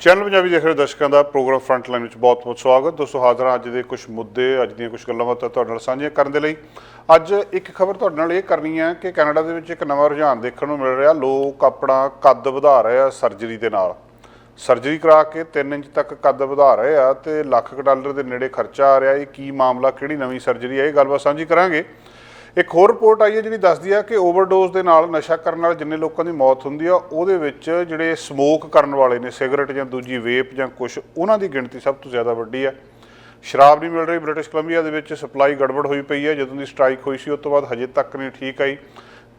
Channel Punjabi ਦੇਖ ਰਹੇ ਦਰਸ਼ਕਾਂ ਦਾ ਪ੍ਰੋਗਰਾਮ ਫਰੰਟ ਲਾਈਨ ਵਿੱਚ ਬਹੁਤ-ਬਹੁਤ ਸਵਾਗਤ। ਦੋਸਤੋ ਹਾਜ਼ਰ ਹਾਂ ਅੱਜ ਦੇ ਕੁਝ ਮੁੱਦੇ, ਅੱਜ ਦੀਆਂ ਕੁਝ ਗੱਲਾਂ ਬਾਤਾਂ ਤੁਹਾਡੇ ਨਾਲ ਸਾਂਝੀਆਂ ਕਰਨ ਦੇ ਲਈ। ਅੱਜ ਇੱਕ ਖਬਰ ਤੁਹਾਡੇ ਨਾਲ ਇਹ ਕਰਨੀ ਹੈ ਕਿ ਕੈਨੇਡਾ ਦੇ ਵਿੱਚ ਇੱਕ ਨਵਾਂ ਰੁਝਾਨ ਦੇਖਣ ਨੂੰ ਮਿਲ ਰਿਹਾ। ਲੋਕ ਆਪਣਾ ਕੱਦ ਵਧਾ ਰਹੇ ਆ ਸਰਜਰੀ ਦੇ ਨਾਲ। ਸਰਜਰੀ ਕਰਾ ਕੇ 3 ਇੰਚ ਤੱਕ ਕੱਦ ਵਧਾ ਰਹੇ ਆ ਤੇ $1,00,000 ਦੇ ਨੇੜੇ ਖਰਚਾ ਆ ਰਿਹਾ। ਇਹ ਕੀ ਮਾਮਲਾ, ਕਿਹੜੀ ਨਵੀਂ ਸਰਜਰੀ ਹੈ, ਇਹ ਗੱਲਬਾਤ ਸਾਂਝੀ ਕਰਾਂਗੇ। एक होर रिपोर्ट आई है जी दसदी है कि ओवरडोज के नाल नशा करने वाले जिन्ने लोगों की मौत होंदी है ਉਹਦੇ ਵਿੱਚ ਜਿਹੜੇ ਸਮੋਕ ਕਰਨ ਵਾਲੇ ने सिगरट ਜਾਂ ਦੂਜੀ ਵੇਪ ਜਾਂ ਕੁਛ ਉਹਨਾਂ ਦੀ ਗਿਣਤੀ ਸਭ ਤੋਂ ਜ਼ਿਆਦਾ ਵੱਡੀ ਹੈ। ਸ਼ਰਾਬ नहीं मिल रही। ब्रिटिश कोलंबिया ਦੇ ਵਿੱਚ ਸਪਲਾਈ ਗੜਬੜ ਹੋਈ ਪਈ ਹੈ। ਜਦੋਂ ਦੀ ਸਟ੍ਰਾਈਕ ਹੋਈ ਸੀ ਉਸ ਤੋਂ ਬਾਅਦ ਹਜੇ ਤੱਕ ਨਹੀਂ ਠੀਕ ਆਈ।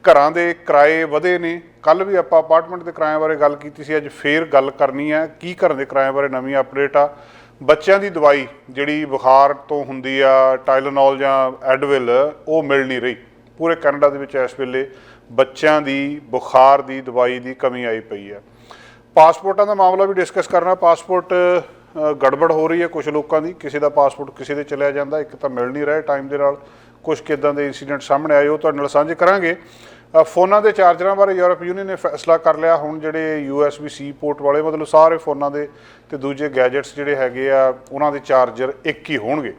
ਘਰਾਂ ਦੇ ਕਿਰਾਏ ਵਧੇ ਨੇ। ਕੱਲ ਵੀ ਆਪਾਂ ਅਪਾਰਟਮੈਂਟ ਦੇ ਕਿਰਾਇਆਂ ਬਾਰੇ ਗੱਲ ਕੀਤੀ ਸੀ, ਅੱਜ ਫੇਰ ਗੱਲ ਕਰਨੀ ਹੈ ਕੀ ਘਰਾਂ ਦੇ ਕਿਰਾਇਆਂ ਬਾਰੇ ਨਵੀਂ ਅਪਡੇਟ ਆ। ਬੱਚਿਆਂ ਦੀ ਦਵਾਈ ਜਿਹੜੀ ਬੁਖਾਰ ਤੋਂ ਹੁੰਦੀ ਆ, ਟਾਈਲਨੋਲ ਜਾਂ ਐਡਵਿਲ, ਉਹ ਮਿਲ ਨਹੀਂ ਰਹੀ। ਪੂਰੇ ਕੈਨੇਡਾ ਦੇ ਵਿੱਚ ਇਸ ਵੇਲੇ ਬੱਚਿਆਂ ਦੀ ਬੁਖਾਰ ਦੀ ਦਵਾਈ ਦੀ ਕਮੀ ਆਈ ਪਈ ਹੈ। ਪਾਸਪੋਰਟਾਂ ਦਾ ਮਾਮਲਾ ਵੀ ਡਿਸਕਸ ਕਰਨਾ। ਪਾਸਪੋਰਟ ਗੜਬੜ ਹੋ ਰਹੀ ਹੈ ਕੁਝ ਲੋਕਾਂ ਦੀ। ਕਿਸੇ ਦਾ ਪਾਸਪੋਰਟ ਕਿਸੇ ਦੇ ਚਲਿਆ ਜਾਂਦਾ, ਇੱਕ ਤਾਂ ਮਿਲ ਨਹੀਂ ਰਿਹਾ ਟਾਈਮ ਦੇ ਨਾਲ। ਕੁਝ ਕਿੱਦਾਂ ਦੇ ਇੰਸੀਡੈਂਟ ਸਾਹਮਣੇ ਆਏ ਉਹ ਤੁਹਾਡੇ ਨਾਲ ਸਾਂਝੇ ਕਰਾਂਗੇ। ਫੋਨਾਂ ਦੇ ਚਾਰਜਰਾਂ ਬਾਰੇ ਯੂਰਪ ਯੂਨੀਅਨ ਨੇ ਫੈਸਲਾ ਕਰ ਲਿਆ। ਹੁਣ ਜਿਹੜੇ USB-C ਪੋਰਟ ਵਾਲੇ, ਮਤਲਬ ਸਾਰੇ ਫੋਨਾਂ ਦੇ ਤੇ ਦੂਜੇ ਗੈਜਟਸ ਜਿਹੜੇ ਹੈਗੇ ਆ ਉਹਨਾਂ ਦੇ ਚਾਰਜਰ ਇੱਕ ਹੀ ਹੋਣਗੇ।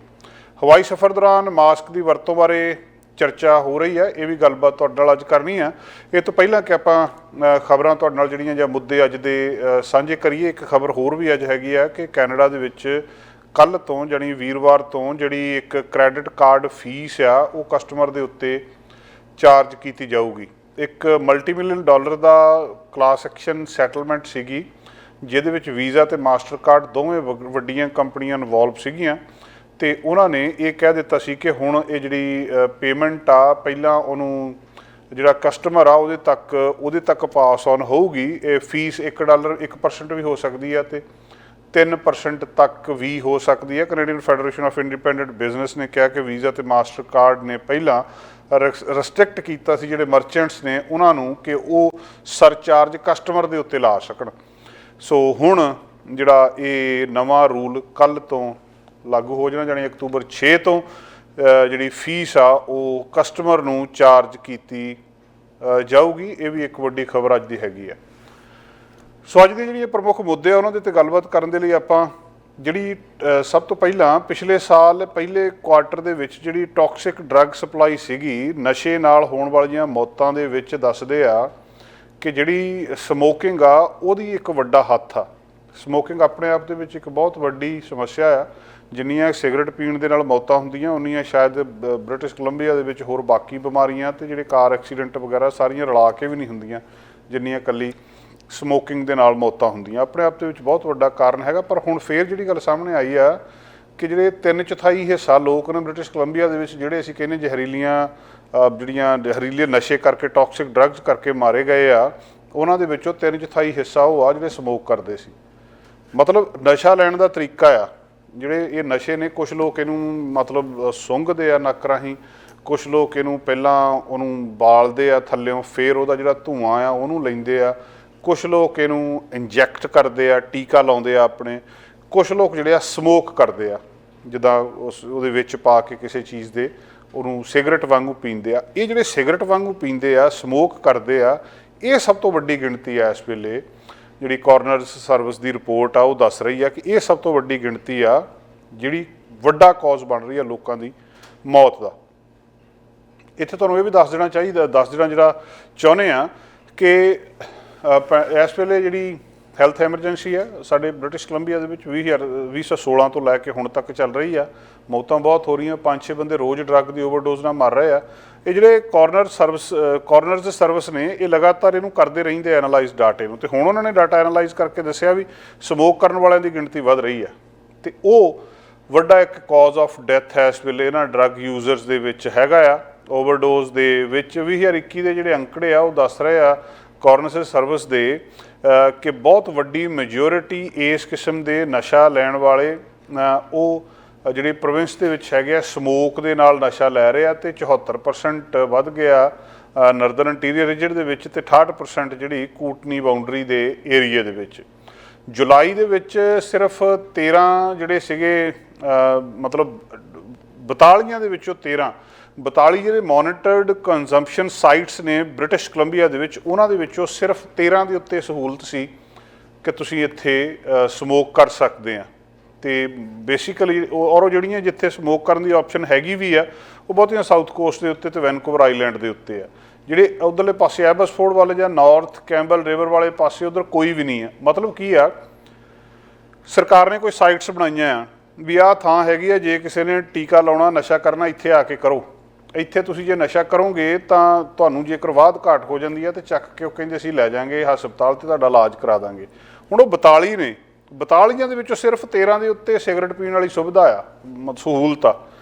ਹਵਾਈ ਸਫ਼ਰ ਦੌਰਾਨ ਮਾਸਕ ਦੀ ਵਰਤੋਂ ਬਾਰੇ ਚਰਚਾ ਹੋ ਰਹੀ ਹੈ। ਇਹ ਵੀ ਗੱਲਬਾਤ ਤੁਹਾਡੇ ਨਾਲ ਅੱਜ ਕਰਨੀ ਆ। ਇਹ ਤੋਂ ਪਹਿਲਾਂ ਕਿ ਆਪਾਂ ਖਬਰਾਂ ਤੁਹਾਡੇ ਨਾਲ ਜਿਹੜੀਆਂ ਜਾਂ ਮੁੱਦੇ ਅੱਜ ਦੇ ਸਾਂਝੇ ਕਰੀਏ, ਇੱਕ ਖਬਰ ਹੋਰ ਵੀ ਅੱਜ ਹੈਗੀ ਆ ਕਿ ਕੈਨੇਡਾ ਦੇ ਵਿੱਚ ਕੱਲ੍ਹ ਤੋਂ ਜਾਣੀ ਵੀਰਵਾਰ ਤੋਂ ਜਿਹੜੀ ਇੱਕ ਕ੍ਰੈਡਿਟ ਕਾਰਡ ਫੀਸ ਆ ਉਹ ਕਸਟਮਰ ਦੇ ਉੱਤੇ ਚਾਰਜ ਕੀਤੀ ਜਾਊਗੀ। ਇੱਕ $multi-million ਦਾ ਕਲਾਸ ਐਕਸ਼ਨ ਸੈਟਲਮੈਂਟ ਸੀਗੀ ਜਿਹਦੇ ਵਿੱਚ ਵੀਜ਼ਾ ਤੇ ਮਾਸਟਰ ਕਾਰਡ ਦੋਵੇਂ ਵੱਡੀਆਂ ਕੰਪਨੀਆਂ ਇਨਵੋਲਵ ਸੀਗੀਆਂ ਤੇ ਉਹਨਾਂ ਨੇ ਇਹ ਕਹਿ ਦਿੱਤਾ ਸੀ ਕਿ ਹੁਣ ਇਹ ਜਿਹੜੀ ਪੇਮੈਂਟ ਆ ਪਹਿਲਾਂ ਉਹਨੂੰ ਜਿਹੜਾ ਕਸਟਮਰ ਆ ਉਹਦੇ ਤੱਕ ਪਾਸ ਔਨ ਹੋਊਗੀ। ਇਹ ਫੀਸ $1 1% ਵੀ ਹੋ ਸਕਦੀ ਹੈ ਤੇ 3% ਤੱਕ ਵੀ ਹੋ ਸਕਦੀ ਹੈ। Canadian federation of independent business ਨੇ ਕਿਹਾ ਕਿ ਵੀਜ਼ਾ ਤੇ ਮਾਸਟਰ ਕਾਰਡ ਨੇ ਪਹਿਲਾਂ ਰੈਸਟ੍ਰਿਕਟ ਕੀਤਾ ਸੀ ਜਿਹੜੇ ਮਰਚੈਂਟਸ ਨੇ ਉਹਨਾਂ ਨੂੰ ਕਿ ਉਹ ਸਰਚਾਰਜ ਕਸਟਮਰ ਦੇ ਉੱਤੇ ਲਾ ਸਕਣ। ਸੋ ਹੁਣ ਜਿਹੜਾ ਇਹ ਨਵਾਂ ਰੂਲ ਕੱਲ੍ਹ ਤੋਂ ਲਾਗੂ ਹੋ ਜਾਣਾ, ਜਾਣੀ ਅਕਤੂਬਰ 6 ਤੋਂ ਜਿਹੜੀ ਫੀਸ ਆ ਉਹ ਕਸਟਮਰ ਨੂੰ ਚਾਰਜ ਕੀਤੀ ਜਾਊਗੀ। ਇਹ ਵੀ ਇੱਕ ਵੱਡੀ ਖਬਰ ਅੱਜ ਦੀ ਹੈਗੀ ਆ। ਸੋ ਅੱਜ ਦੇ ਜਿਹੜੇ ਪ੍ਰਮੁੱਖ ਮੁੱਦੇ ਆ ਉਹਨਾਂ ਦੇ 'ਤੇ ਗੱਲਬਾਤ ਕਰਨ ਦੇ ਲਈ ਆਪਾਂ ਜਿਹੜੀ ਸਭ ਤੋਂ ਪਹਿਲਾਂ ਪਿਛਲੇ ਸਾਲ ਪਹਿਲੇ ਕੁਆਰਟਰ ਦੇ ਵਿੱਚ ਜਿਹੜੀ ਟੌਕਸਿਕ ਡਰੱਗ ਸਪਲਾਈ ਸੀਗੀ, ਨਸ਼ੇ ਨਾਲ ਹੋਣ ਵਾਲੀਆਂ ਮੌਤਾਂ ਦੇ ਵਿੱਚ ਦੱਸਦੇ ਆ ਕਿ ਜਿਹੜੀ ਸਮੋਕਿੰਗ ਆ ਉਹਦੀ ਇੱਕ ਵੱਡਾ ਹੱਥ ਆ। ਸਮੋਕਿੰਗ ਆਪਣੇ ਆਪ ਦੇ ਵਿੱਚ ਇੱਕ ਬਹੁਤ ਵੱਡੀ ਸਮੱਸਿਆ ਆ। ਜਿੰਨੀਆਂ ਸਿਗਰਟ ਪੀਣ ਦੇ ਨਾਲ ਮੌਤਾਂ ਹੁੰਦੀਆਂ ਉਨੀਆਂ ਸ਼ਾਇਦ ਬ੍ਰਿਟਿਸ਼ ਕੋਲੰਬੀਆ ਦੇ ਵਿੱਚ ਹੋਰ ਬਾਕੀ ਬਿਮਾਰੀਆਂ ਤੇ ਜਿਹੜੇ ਕਾਰ ਐਕਸੀਡੈਂਟ ਵਗੈਰਾ ਸਾਰੀਆਂ ਰਲਾ ਕੇ ਵੀ ਨਹੀਂ ਹੁੰਦੀਆਂ ਜਿੰਨੀਆਂ ਇਕੱਲੀ ਸਮੋਕਿੰਗ ਦੇ ਨਾਲ ਮੌਤਾਂ ਹੁੰਦੀਆਂ। ਆਪਣੇ ਆਪ ਦੇ ਵਿੱਚ ਬਹੁਤ ਵੱਡਾ ਕਾਰਨ ਹੈਗਾ। ਪਰ ਹੁਣ ਫੇਰ ਜਿਹੜੀ ਗੱਲ ਸਾਹਮਣੇ ਆਈ ਆ ਕਿ ਜਿਹੜੇ 3/4 ਹਿੱਸਾ ਲੋਕ ਨੇ ਬ੍ਰਿਟਿਸ਼ ਕੋਲੰਬੀਆ ਦੇ ਵਿੱਚ ਜਿਹੜੇ ਅਸੀਂ ਕਹਿੰਦੇ ਜ਼ਹਿਰੀਲੇ ਨਸ਼ੇ ਕਰਕੇ, ਟੌਕਸਿਕ ਡਰੱਗਸ ਕਰਕੇ ਮਾਰੇ ਗਏ ਆ, ਉਹਨਾਂ ਦੇ ਵਿੱਚੋਂ 3/4 ਹਿੱਸਾ ਉਹ ਆ ਜਿਹੜੇ ਸਮੋਕ ਕਰਦੇ ਸੀ। ਮਤਲਬ ਨਸ਼ਾ ਲੈਣ ਦਾ ਤਰੀਕਾ ਆ ਜਿਹੜੇ ਇਹ ਨਸ਼ੇ ਨੇ। ਕੁਛ ਲੋਕ ਇਹਨੂੰ ਮਤਲਬ ਸੁੰਘਦੇ ਆ ਨੱਕ ਰਾਹੀਂ, ਕੁਛ ਲੋਕ ਇਹਨੂੰ ਪਹਿਲਾਂ ਉਹਨੂੰ ਬਾਲਦੇ ਆ ਥੱਲਿਓਂ, ਫਿਰ ਉਹਦਾ ਜਿਹੜਾ ਧੂੰਆਂ ਆ ਉਹਨੂੰ ਲੈਂਦੇ ਆ। ਕੁਛ ਲੋਕ ਇਹਨੂੰ ਇੰਜੈਕਟ ਕਰਦੇ ਆ, ਟੀਕਾ ਲਾਉਂਦੇ ਆ ਆਪਣੇ। ਕੁਛ ਲੋਕ ਜਿਹੜੇ ਆ ਸਮੋਕ ਕਰਦੇ ਆ, ਜਿੱਦਾਂ ਉਹਦੇ ਵਿੱਚ ਪਾ ਕੇ ਕਿਸੇ ਚੀਜ਼ ਦੇ ਉਹਨੂੰ ਸਿਗਰਟ ਵਾਂਗੂ ਪੀਂਦੇ ਆ। ਇਹ ਜਿਹੜੇ ਸਿਗਰਟ ਵਾਂਗੂ ਪੀਂਦੇ ਆ, ਸਮੋਕ ਕਰਦੇ ਆ, ਇਹ ਸਭ ਤੋਂ ਵੱਡੀ ਗਿਣਤੀ ਆ ਇਸ ਵੇਲੇ। ਜਿਹੜੀ ਕੋਰਨਰਸ ਸਰਵਿਸ ਦੀ ਰਿਪੋਰਟ ਆ ਉਹ ਦੱਸ ਰਹੀ ਆ ਕਿ ਇਹ ਸਭ ਤੋਂ ਵੱਡੀ ਗਿਣਤੀ ਆ ਜਿਹੜੀ ਵੱਡਾ ਕੌਜ਼ ਬਣ ਰਹੀ ਆ ਲੋਕਾਂ ਦੀ ਮੌਤ ਦਾ। ਇੱਥੇ ਤੁਹਾਨੂੰ ਇਹ ਵੀ ਦੱਸ ਦੇਣਾ ਜਿਹੜਾ ਚਾਹੁੰਦੇ ਆ ਕਿ ਇਸ ਵੇਲੇ ਜਿਹੜੀ ਹੈਲਥ ਐਮਰਜੈਂਸੀ ਆ ਸਾਡੇ ਬ੍ਰਿਟਿਸ਼ ਕੋਲੰਬੀਆ ਦੇ ਵਿੱਚ 2016 ਤੋਂ ਲੈ ਕੇ ਹੁਣ ਤੱਕ ਚੱਲ ਰਹੀ ਆ। ਮੌਤਾਂ ਬਹੁਤ ਹੋ ਰਹੀਆਂ। 5-6 ਬੰਦੇ ਰੋਜ਼ ਡਰੱਗ ਦੀ ਓਵਰਡੋਜ਼ ਨਾਲ ਮਰ ਰਹੇ ਆ। ਇਹ ਜਿਹੜੇ ਕੋਰਨਰਸ ਸਰਵਿਸ ਨੇ ਇਹ ਲਗਾਤਾਰ ਇਹਨੂੰ ਕਰਦੇ ਰਹਿੰਦੇ ਐਨਾਲਾਈਜ਼ ਡਾਟੇ ਨੂੰ, ਤੇ ਹੁਣ ਉਹਨਾਂ ਨੇ ਡਾਟਾ ਐਨਾਲਾਈਜ਼ ਕਰਕੇ ਦੱਸਿਆ ਵੀ ਸਮੋਕ ਕਰਨ ਵਾਲਿਆਂ ਦੀ ਗਿਣਤੀ ਵੱਧ ਰਹੀ ਆ ਤੇ ਉਹ ਵੱਡਾ ਇੱਕ ਕੌਜ਼ ਆਫ ਡੈਥ ਹੈ ਇਸ ਵੇਲੇ ਇਹਨਾਂ ਡਰੱਗ ਯੂਜ਼ਰਸ ਦੇ ਵਿੱਚ ਹੈਗਾ ਆ। ਓਵਰਡੋਜ਼ ਦੇ ਵਿੱਚ 2021 ਦੇ ਜਿਹੜੇ ਅੰਕੜੇ ਆ ਉਹ ਦੱਸ ਰਹੇ ਆ ਕੋਰਨਰਸ ਸਰਵਿਸ ਦੇ ਕਿ ਬਹੁਤ ਵੱਡੀ ਮੈਜੋਰਿਟੀ ਇਸ ਕਿਸਮ ਦੇ ਨਸ਼ਾ ਲੈਣ ਵਾਲੇ ਉਹ ਜਿਹੜੇ ਪ੍ਰੋਵਿੰਸ ਦੇ ਵਿੱਚ ਹੈਗੇ ਆ ਸਮੋਕ ਦੇ ਨਾਲ ਨਸ਼ਾ ਲੈ ਰਹੇ ਆ ਤੇ 74% ਵੱਧ ਗਿਆ ਨਰਦਰਨ ਇੰਟੀਰੀਅਰ ਰੀਜਨ ਦੇ ਵਿੱਚ ਤੇ 68% ਜਿਹੜੀ ਕੂਟਨੀ ਬਾਉਂਡਰੀ ਦੇ ਏਰੀਏ ਦੇ ਵਿੱਚ। ਜੁਲਾਈ ਦੇ ਵਿੱਚ ਸਿਰਫ 13 ਜਿਹੜੇ ਸੀਗੇ ਮਤਲਬ 42 ਦੇ ਵਿੱਚੋਂ 42 ਜਿਹੜੇ ਮੋਨੀਟਰਡ ਕੰਜ਼ੰਪਸ਼ਨ ਸਾਈਟਸ ਨੇ ਬ੍ਰਿਟਿਸ਼ ਕੋਲੰਬੀਆ ਦੇ ਵਿੱਚ, ਉਹਨਾਂ ਦੇ ਵਿੱਚੋਂ ਸਿਰਫ 13 ਦੇ ਉੱਤੇ ਸਹੂਲਤ ਸੀ ਕਿ ਤੁਸੀਂ ਇੱਥੇ ਸਮੋਕ ਕਰ ਸਕਦੇ ਆ। ਤੇ ਬੇਸਿਕਲੀ ਔਰ ਉਹ ਜਿਹੜੀਆਂ ਜਿੱਥੇ ਸਮੋਕ ਕਰਨ ਦੀ ਆਪਸ਼ਨ ਹੈਗੀ ਵੀ ਆ ਉਹ ਬਹੁਤੀਆਂ ਸਾਊਥ ਕੋਸਟ ਦੇ ਉੱਤੇ ਤੇ ਵੈਨਕੂਵਰ ਆਈਲੈਂਡ ਦੇ ਉੱਤੇ ਆ। ਜਿਹੜੇ ਉੱਧਰਲੇ ਪਾਸੇ ਐਬਸਫੋਰਡ ਵਾਲੇ ਜਾਂ ਨਾਰਥ ਕੈਂਪਬੈਲ ਰਿਵਰ ਵਾਲੇ ਪਾਸੇ ਉੱਧਰ ਕੋਈ ਵੀ ਨਹੀਂ ਆ। ਮਤਲਬ ਕੀ ਆ, ਸਰਕਾਰ ਨੇ ਕੋਈ ਸਾਈਟਸ ਬਣਾਈਆਂ ਆ ਵੀ ਆਹ ਥਾਂ ਹੈਗੀ ਆ, ਜੇ ਕਿਸੇ ਨੇ ਟੀਕਾ ਲਾਉਣਾ, ਨਸ਼ਾ ਕਰਨਾ, ਇੱਥੇ ਆ ਕੇ ਕਰੋ। ਇੱਥੇ ਤੁਸੀਂ ਜੇ ਨਸ਼ਾ ਕਰੋਗੇ ਤਾਂ ਤੁਹਾਨੂੰ ਜੇਕਰ ਵਾਧ ਘਾਟ ਹੋ ਜਾਂਦੀ ਹੈ ਤੇ ਚੱਕ ਕੇ ਉਹ ਕਹਿੰਦੇ ਅਸੀਂ ਲੈ ਜਾਵਾਂਗੇ ਹਸਪਤਾਲ ਤੇ ਤੁਹਾਡਾ ਇਲਾਜ ਕਰਾ ਦਾਂਗੇ। ਹੁਣ ਉਹ 42 ਨੇ, 42 ਦੇ ਵਿੱਚੋਂ ਸਿਰਫ 13 ਦੇ ਉੱਤੇ ਸਿਗਰਟ ਪੀਣ ਵਾਲੀ ਸੁਵਿਧਾ ਆ, ਸਹੂਲਤ ਆ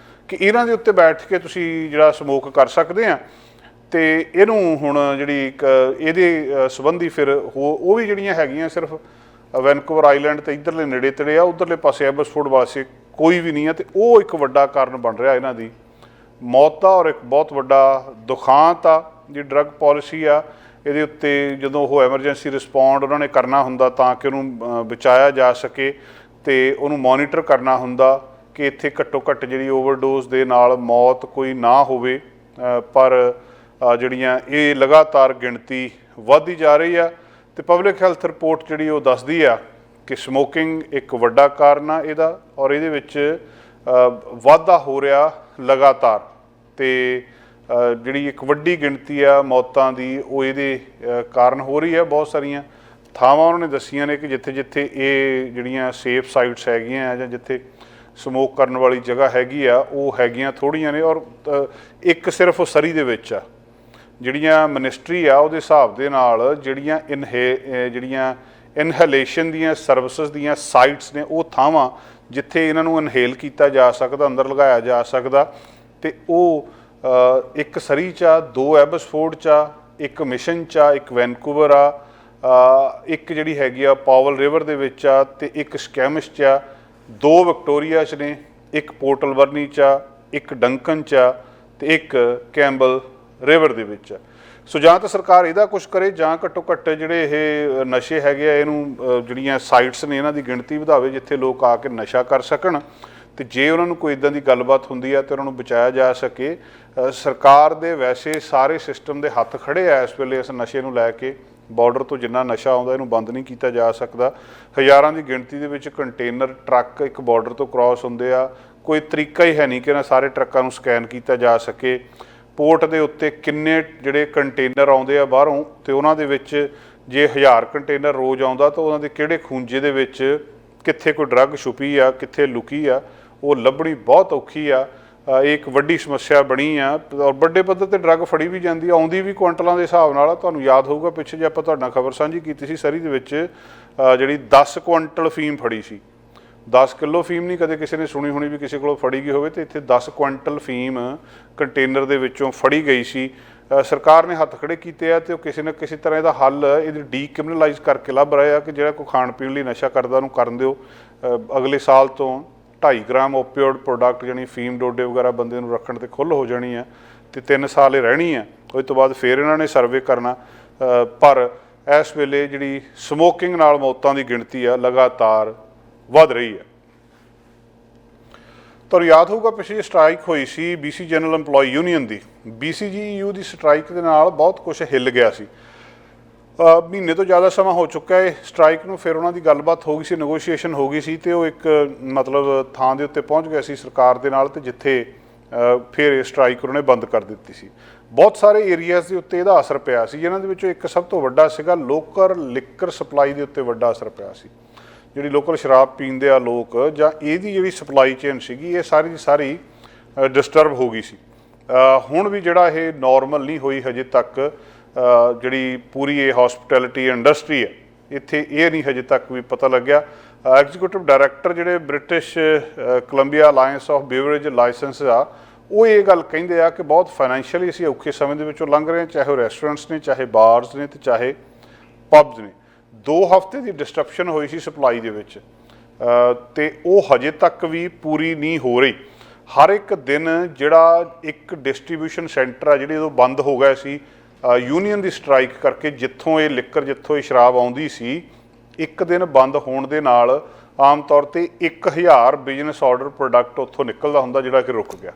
ਕਿ ਇਹਨਾਂ ਦੇ ਉੱਤੇ ਬੈਠ ਕੇ ਤੁਸੀਂ ਜਿਹੜਾ ਸਮੋਕ ਕਰ ਸਕਦੇ ਆ। ਤੇ ਇਹਨੂੰ ਹੁਣ ਜਿਹੜੀ ਇੱਕ ਇਹਦੇ ਸੰਬੰਧੀ ਫਿਰ ਉਹ ਵੀ ਜਿਹੜੀਆਂ ਹੈਗੀਆਂ ਸਿਰਫ ਵੈਨਕੂਵਰ ਆਈਲੈਂਡ ਤੇ ਇੱਧਰਲੇ ਨੇੜੇ ਤੇੜੇ ਆ, ਉੱਧਰਲੇ ਪਾਸੇ ਐਬਸਫੋਰਡ ਵਾਸਤੇ ਕੋਈ ਵੀ ਨਹੀਂ ਆ। ਤੇ ਉਹ ਇੱਕ ਵੱਡਾ ਕਾਰਨ ਬਣ ਰਿਹਾ ਇਹਨਾਂ ਦੀ ਮੌਤ ਦਾ ਔਰ ਇੱਕ ਬਹੁਤ ਵੱਡਾ ਦੁਖਾਂਤ ਆ। ਜੀ ਡਰੱਗ ਪਾਲਿਸੀ ਆ ਇਹਦੇ ਉੱਤੇ ਜਦੋਂ ਉਹ ਐਮਰਜੈਂਸੀ ਰਿਸਪੌਂਡ ਉਹਨਾਂ ਨੇ ਕਰਨਾ ਹੁੰਦਾ ਤਾਂ ਕਿ ਉਹਨੂੰ ਬਚਾਇਆ ਜਾ ਸਕੇ ਤੇ ਉਹਨੂੰ ਮੋਨੀਟਰ ਕਰਨਾ ਹੁੰਦਾ ਕਿ ਇੱਥੇ ਘੱਟੋ ਘੱਟ ਜਿਹੜੀ ਓਵਰਡੋਜ਼ ਦੇ ਨਾਲ ਮੌਤ ਕੋਈ ਨਾ ਹੋਵੇ। ਪਰ ਜਿਹੜੀਆਂ ਇਹ ਲਗਾਤਾਰ ਗਿਣਤੀ ਵੱਧਦੀ ਜਾ ਰਹੀ ਆ ਤੇ ਪਬਲਿਕ ਹੈਲਥ ਰਿਪੋਰਟ ਜਿਹੜੀ ਉਹ ਦੱਸਦੀ ਆ ਕਿ ਸਮੋਕਿੰਗ ਇੱਕ ਵੱਡਾ ਕਾਰਨ ਆ ਇਹਦਾ ਔਰ ਇਹਦੇ ਵਿੱਚ ਵਾਧਾ ਹੋ ਰਿਹਾ ਲਗਾਤਾਰ। ਤੇ ਜਿਹੜੀ ਇੱਕ ਵੱਡੀ ਗਿਣਤੀ ਆ ਮੌਤਾਂ ਦੀ ਉਹ ਇਹਦੇ ਕਾਰਨ ਹੋ ਰਹੀ ਹੈ। ਬਹੁਤ ਸਾਰੀਆਂ ਥਾਵਾਂ ਉਹਨਾਂ ਨੇ ਦੱਸੀਆਂ ਨੇ ਕਿ ਜਿੱਥੇ ਜਿੱਥੇ ਇਹ ਜਿਹੜੀਆਂ ਸੇਫ ਸਾਈਟਸ ਹੈਗੀਆਂ ਆ ਜਾਂ ਜਿੱਥੇ ਸਮੋਕ ਕਰਨ ਵਾਲੀ ਜਗ੍ਹਾ ਹੈਗੀ ਆ ਉਹ ਹੈਗੀਆਂ ਥੋੜ੍ਹੀਆਂ ਨੇ। ਔਰ ਇੱਕ ਸਿਰਫ ਉਹ ਸਰੀ ਦੇ ਵਿੱਚ ਆ। ਜਿਹੜੀਆਂ ਮਿਨਿਸਟਰੀ ਆ ਉਹਦੇ ਹਿਸਾਬ ਦੇ ਨਾਲ ਜਿਹੜੀਆਂ ਜਿਹੜੀਆਂ ਇਨਹੇਲੇਸ਼ਨ ਦੀਆਂ ਸਰਵਿਸਿਜ਼ ਦੀਆਂ ਸਾਈਟਸ ਨੇ ਉਹ ਥਾਵਾਂ ਜਿੱਥੇ ਇਹਨਾਂ ਨੂੰ ਇਨਹੇਲ ਕੀਤਾ ਜਾ ਸਕਦਾ, ਅੰਦਰ ਲਗਾਇਆ ਜਾ ਸਕਦਾ। ਤੇ ਉਹ ਇੱਕ ਸਰੀ 'ਚ ਆ, 2 ਐਬਸਫੋਰਡ 'ਚ ਆ, ਇੱਕ ਮਿਸ਼ਨ 'ਚ ਆ, ਇੱਕ ਵੈਨਕੂਵਰ ਆ, ਇੱਕ ਜਿਹੜੀ ਹੈਗੀ ਆ ਪਾਵਲ ਰਿਵਰ ਦੇ ਵਿੱਚ ਆ ਤੇ ਇੱਕ ਸਕੈਮਿਸ਼ 'ਚ ਆ, 2 ਵਿਕਟੋਰੀਆ 'ਚ ਨੇ, ਇੱਕ ਪੋਰਟ ਅਲਬਰਨੀ 'ਚ ਆ, ਇੱਕ ਡੰਕਨ 'ਚ ਆ ਤੇ ਇੱਕ ਕੈਂਪਬੈਲ ਰਿਵਰ ਦੇ ਵਿੱਚ ਆ। ਸੋ ਜਾਂ ਤਾਂ ਸਰਕਾਰ ਇਹਦਾ ਕੁਛ ਕਰੇ ਜਾਂ ਘੱਟੋ ਘੱਟ ਜਿਹੜੇ ਇਹ ਨਸ਼ੇ ਹੈਗੇ ਆ ਇਹਨੂੰ ਜਿਹੜੀਆਂ ਸਾਈਟਸ ਨੇ ਇਹਨਾਂ ਦੀ ਗਿਣਤੀ ਵਧਾਵੇ ਜਿੱਥੇ ਲੋਕ ਆ ਕੇ ਨਸ਼ਾ ਕਰ ਸਕਣ। ਤੇ ਜੇ ਉਹਨਾਂ ਨੂੰ ਕੋਈ ਇੱਦਾਂ ਦੀ ਗੱਲਬਾਤ ਹੁੰਦੀ ਹੈ ਤੇ ਉਹਨਾਂ ਨੂੰ ਬਚਾਇਆ ਜਾ ਸਕੇ। ਸਰਕਾਰ ਦੇ ਵੈਸੇ ਸਾਰੇ ਸਿਸਟਮ ਦੇ ਹੱਥ ਖੜੇ ਆ ਇਸ ਵੇਲੇ ਇਸ ਨਸ਼ੇ ਨੂੰ ਲੈ ਕੇ। ਬਾਰਡਰ ਤੋਂ ਜਿੰਨਾ ਨਸ਼ਾ ਆਉਂਦਾ ਇਹਨੂੰ ਬੰਦ ਨਹੀਂ ਕੀਤਾ ਜਾ ਸਕਦਾ। ਹਜ਼ਾਰਾਂ ਦੀ ਗਿਣਤੀ ਦੇ ਵਿੱਚ ਕੰਟੇਨਰ ਟਰੱਕ ਇੱਕ ਬਾਰਡਰ ਤੋਂ ਕ੍ਰਾਸ ਹੁੰਦੇ ਆ। ਕੋਈ ਤਰੀਕਾ ਹੀ ਹੈ ਨਹੀਂ ਕਿ ਇਹਨਾਂ ਸਾਰੇ ਟਰੱਕਾਂ ਨੂੰ ਸਕੈਨ ਕੀਤਾ ਜਾ ਸਕੇ। ਪੋਰਟ ਦੇ ਉੱਤੇ ਕਿੰਨੇ ਜਿਹੜੇ ਕੰਟੇਨਰ ਆਉਂਦੇ ਆ ਬਾਹਰੋਂ ਤੇ ਉਹਨਾਂ ਦੇ ਵਿੱਚ ਜੇ 1000 ਕੰਟੇਨਰ ਰੋਜ਼ ਆਉਂਦਾ ਤਾਂ ਉਹਨਾਂ ਦੇ ਕਿਹੜੇ ਖੂੰਜੇ ਦੇ ਵਿੱਚ ਕਿੱਥੇ ਕੋਈ ਡਰੱਗ ਛੁਪੀ ਆ, ਕਿੱਥੇ ਲੁਕੀ ਆ, ਉਹ ਲੱਭਣੀ ਬਹੁਤ ਔਖੀ ਆ। ਇਹ ਇੱਕ ਵੱਡੀ ਸਮੱਸਿਆ ਬਣੀ ਆ ਔਰ ਵੱਡੇ ਪੱਧਰ ਤੇ ਡਰੱਗ ਫੜੀ ਵੀ ਜਾਂਦੀ ਆ, ਆਉਂਦੀ ਵੀ ਕੁਆਂਟਲਾਂ ਦੇ ਹਿਸਾਬ ਨਾਲ। ਤੁਹਾਨੂੰ ਯਾਦ ਹੋਊਗਾ ਪਿੱਛੇ ਜੇ ਆਪਾਂ ਤੁਹਾਡੇ ਨਾਲ ਖਬਰ ਸਾਂਝੀ ਕੀਤੀ ਸੀ ਸਰੀ ਦੇ ਵਿੱਚ ਜਿਹੜੀ 10 ਕੁਆਂਟਲ ਫੀਮ ਫੜੀ ਸੀ। 10 ਕਿਲੋ ਫੀਮ ਨਹੀਂ ਕਦੇ ਕਿਸੇ ਨੇ ਸੁਣੀ ਹੋਣੀ ਵੀ ਕਿਸੇ ਕੋਲੋਂ ਫੜੀ ਗਈ ਹੋਵੇ ਤੇ ਇੱਥੇ 10 ਕੁਆਂਟਲ ਫੀਮ ਕੰਟੇਨਰ ਦੇ ਵਿੱਚੋਂ ਫੜੀ ਗਈ ਸੀ। ਸਰਕਾਰ ਨੇ ਹੱਥ ਖੜੇ ਕੀਤੇ ਆ ਤੇ ਉਹ ਕਿਸੇ ਨਾ ਕਿਸੇ ਤਰ੍ਹਾਂ ਇਹਦਾ ਹੱਲ ਇਹਦੀ ਡੀਕ੍ਰਿਮੀਨਲਾਈਜ਼ ਕਰਕੇ ਲੱਭ ਰਹੇ ਆ ਕਿ ਜਿਹੜਾ ਕੋਈ ਖਾਣ ਪੀਣ ਲਈ ਨਸ਼ਾ ਕਰਦਾ ਉਹਨੂੰ ਕਰਨ ਦਿਓ। ਅਗਲੇ ਸਾਲ ਤੋਂ 2.5 ਗ੍ਰਾਮ ਓਪੀਓਇਡ ਪ੍ਰੋਡਕਟ ਜਾਣੀ ਫੀਮ ਡੋਡੇ ਵਗੈਰਾ ਬੰਦੇ ਨੂੰ ਰੱਖਣ ਤੇ ਖੁੱਲ੍ਹ ਹੋ ਜਾਣੀ ਆ ਤੇ 3 ਸਾਲ ਇਹ ਰਹਿਣੀ ਆ। ਉਸ ਤੋਂ ਬਾਅਦ ਫਿਰ ਇਹਨਾਂ ਨੇ ਸਰਵੇ ਕਰਨਾ। ਪਰ ਇਸ ਵੇਲੇ ਜਿਹੜੀ ਸਮੋਕਿੰਗ ਨਾਲ ਮੌਤਾਂ ਦੀ ਗਿਣਤੀ ਆ ਲਗਾਤਾਰ ਵੱਧ ਰਹੀ ਹੈ। ਤੁਹਾਨੂੰ ਯਾਦ ਹੋਊਗਾ ਪਿਛਲੀ ਸਟ੍ਰਾਈਕ ਹੋਈ ਸੀ BC ਜਨਰਲ ਇੰਪਲੋਈ ਯੂਨੀਅਨ ਦੀ। BCGEU ਦੀ ਸਟ੍ਰਾਈਕ ਦੇ ਨਾਲ ਬਹੁਤ ਕੁਝ ਹਿੱਲ ਗਿਆ ਸੀ। ਮਹੀਨੇ ਤੋਂ ਜ਼ਿਆਦਾ ਸਮਾਂ ਹੋ ਚੁੱਕਾ ਹੈ ਸਟ੍ਰਾਈਕ ਨੂੰ। ਫਿਰ ਉਹਨਾਂ ਦੀ ਗੱਲਬਾਤ ਹੋ ਗਈ ਸੀ, ਨੈਗੋਸ਼ੀਏਸ਼ਨ ਹੋ ਗਈ ਸੀ ਤੇ ਉਹ ਇੱਕ ਮਤਲਬ ਥਾਂ ਦੇ ਉੱਤੇ ਪਹੁੰਚ ਗਿਆ ਸੀ ਸਰਕਾਰ ਦੇ ਨਾਲ ਤੇ ਜਿੱਥੇ ਫਿਰ ਇਹ ਸਟ੍ਰਾਈਕ ਉਹਨਾਂ ਨੇ ਬੰਦ ਕਰ ਦਿੱਤੀ ਸੀ। ਬਹੁਤ ਸਾਰੇ ਏਰੀਆਜ਼ ਦੇ ਉੱਤੇ ਇਹਦਾ ਅਸਰ ਪਿਆ ਸੀ ਜਿਨ੍ਹਾਂ ਦੇ ਵਿੱਚੋਂ ਇੱਕ ਸਭ ਤੋਂ ਵੱਡਾ ਸੀਗਾ ਲੋਕਲ ਲਿਕਰ ਸਪਲਾਈ ਦੇ ਉੱਤੇ ਵੱਡਾ ਅਸਰ ਪਿਆ ਸੀ। ਜਿਹੜੀ ਲੋਕਲ ਸ਼ਰਾਬ ਪੀਂਦੇ ਆ ਲੋਕ ਜਾਂ ਇਹਦੀ ਜਿਹੜੀ ਸਪਲਾਈ ਚੇਨ ਸੀਗੀ ਇਹ ਸਾਰੀ ਦੀ ਸਾਰੀ ਡਿਸਟਰਬ ਹੋ ਗਈ ਸੀ। ਹੁਣ ਵੀ ਜਿਹੜਾ ਇਹ ਨੋਰਮਲ ਨਹੀਂ ਹੋਈ ਹਜੇ ਤੱਕ। ਜਿਹੜੀ ਪੂਰੀ ਇਹ ਹੌਸਪਿਟੈਲਿਟੀ ਇੰਡਸਟਰੀ ਹੈ ਇੱਥੇ ਇਹ ਨਹੀਂ ਹਜੇ ਤੱਕ ਵੀ ਪਤਾ ਲੱਗਿਆ। ਐਗਜ਼ੀਕਿਊਟਿਵ ਡਾਇਰੈਕਟਰ ਜਿਹੜੇ British Columbia alliance of beverage licence ਆ ਉਹ ਇਹ ਗੱਲ ਕਹਿੰਦੇ ਆ ਕਿ ਬਹੁਤ ਫਾਈਨੈਂਸ਼ੀਅਲੀ ਅਸੀਂ ਔਖੇ ਸਮੇਂ ਦੇ ਵਿੱਚੋਂ ਲੰਘ ਰਹੇ ਹਾਂ। ਚਾਹੇ ਉਹ ਰੈਸਟੋਰੈਂਟਸ ਨੇ, ਚਾਹੇ ਬਾਰਸ ਨੇ ਤੇ ਚਾਹੇ ਪਬਸ ਨੇ। 2 ਹਫ਼ਤੇ ਦੀ ਡਿਸਟਰਪਸ਼ਨ ਹੋਈ ਸੀ ਸਪਲਾਈ ਦੇ ਵਿੱਚ ਤੇ ਉਹ ਹਜੇ ਤੱਕ ਵੀ ਪੂਰੀ ਨਹੀਂ ਹੋ ਰਹੀ। ਹਰ ਇੱਕ ਦਿਨ ਜਿਹੜਾ ਇੱਕ ਡਿਸਟ੍ਰੀਬਿਊਸ਼ਨ ਸੈਂਟਰ ਆ ਜਿਹੜੇ ਉਦੋਂ ਬੰਦ ਹੋ ਗਏ ਸੀ ਯੂਨੀਅਨ ਦੀ ਸਟ੍ਰਾਈਕ ਕਰਕੇ, ਜਿੱਥੋਂ ਇਹ ਲਿਕਰ ਜਿੱਥੋਂ ਇਹ ਸ਼ਰਾਬ ਆਉਂਦੀ ਸੀ, ਇੱਕ ਦਿਨ ਬੰਦ ਹੋਣ ਦੇ ਨਾਲ ਆਮ ਤੌਰ ਤੇ 1000 ਬਿਜ਼ਨਸ ਆਰਡਰ ਪ੍ਰੋਡਕਟ ਉੱਥੋਂ ਨਿਕਲਦਾ ਹੁੰਦਾ ਜਿਹੜਾ ਕਿ ਰੁਕ ਗਿਆ।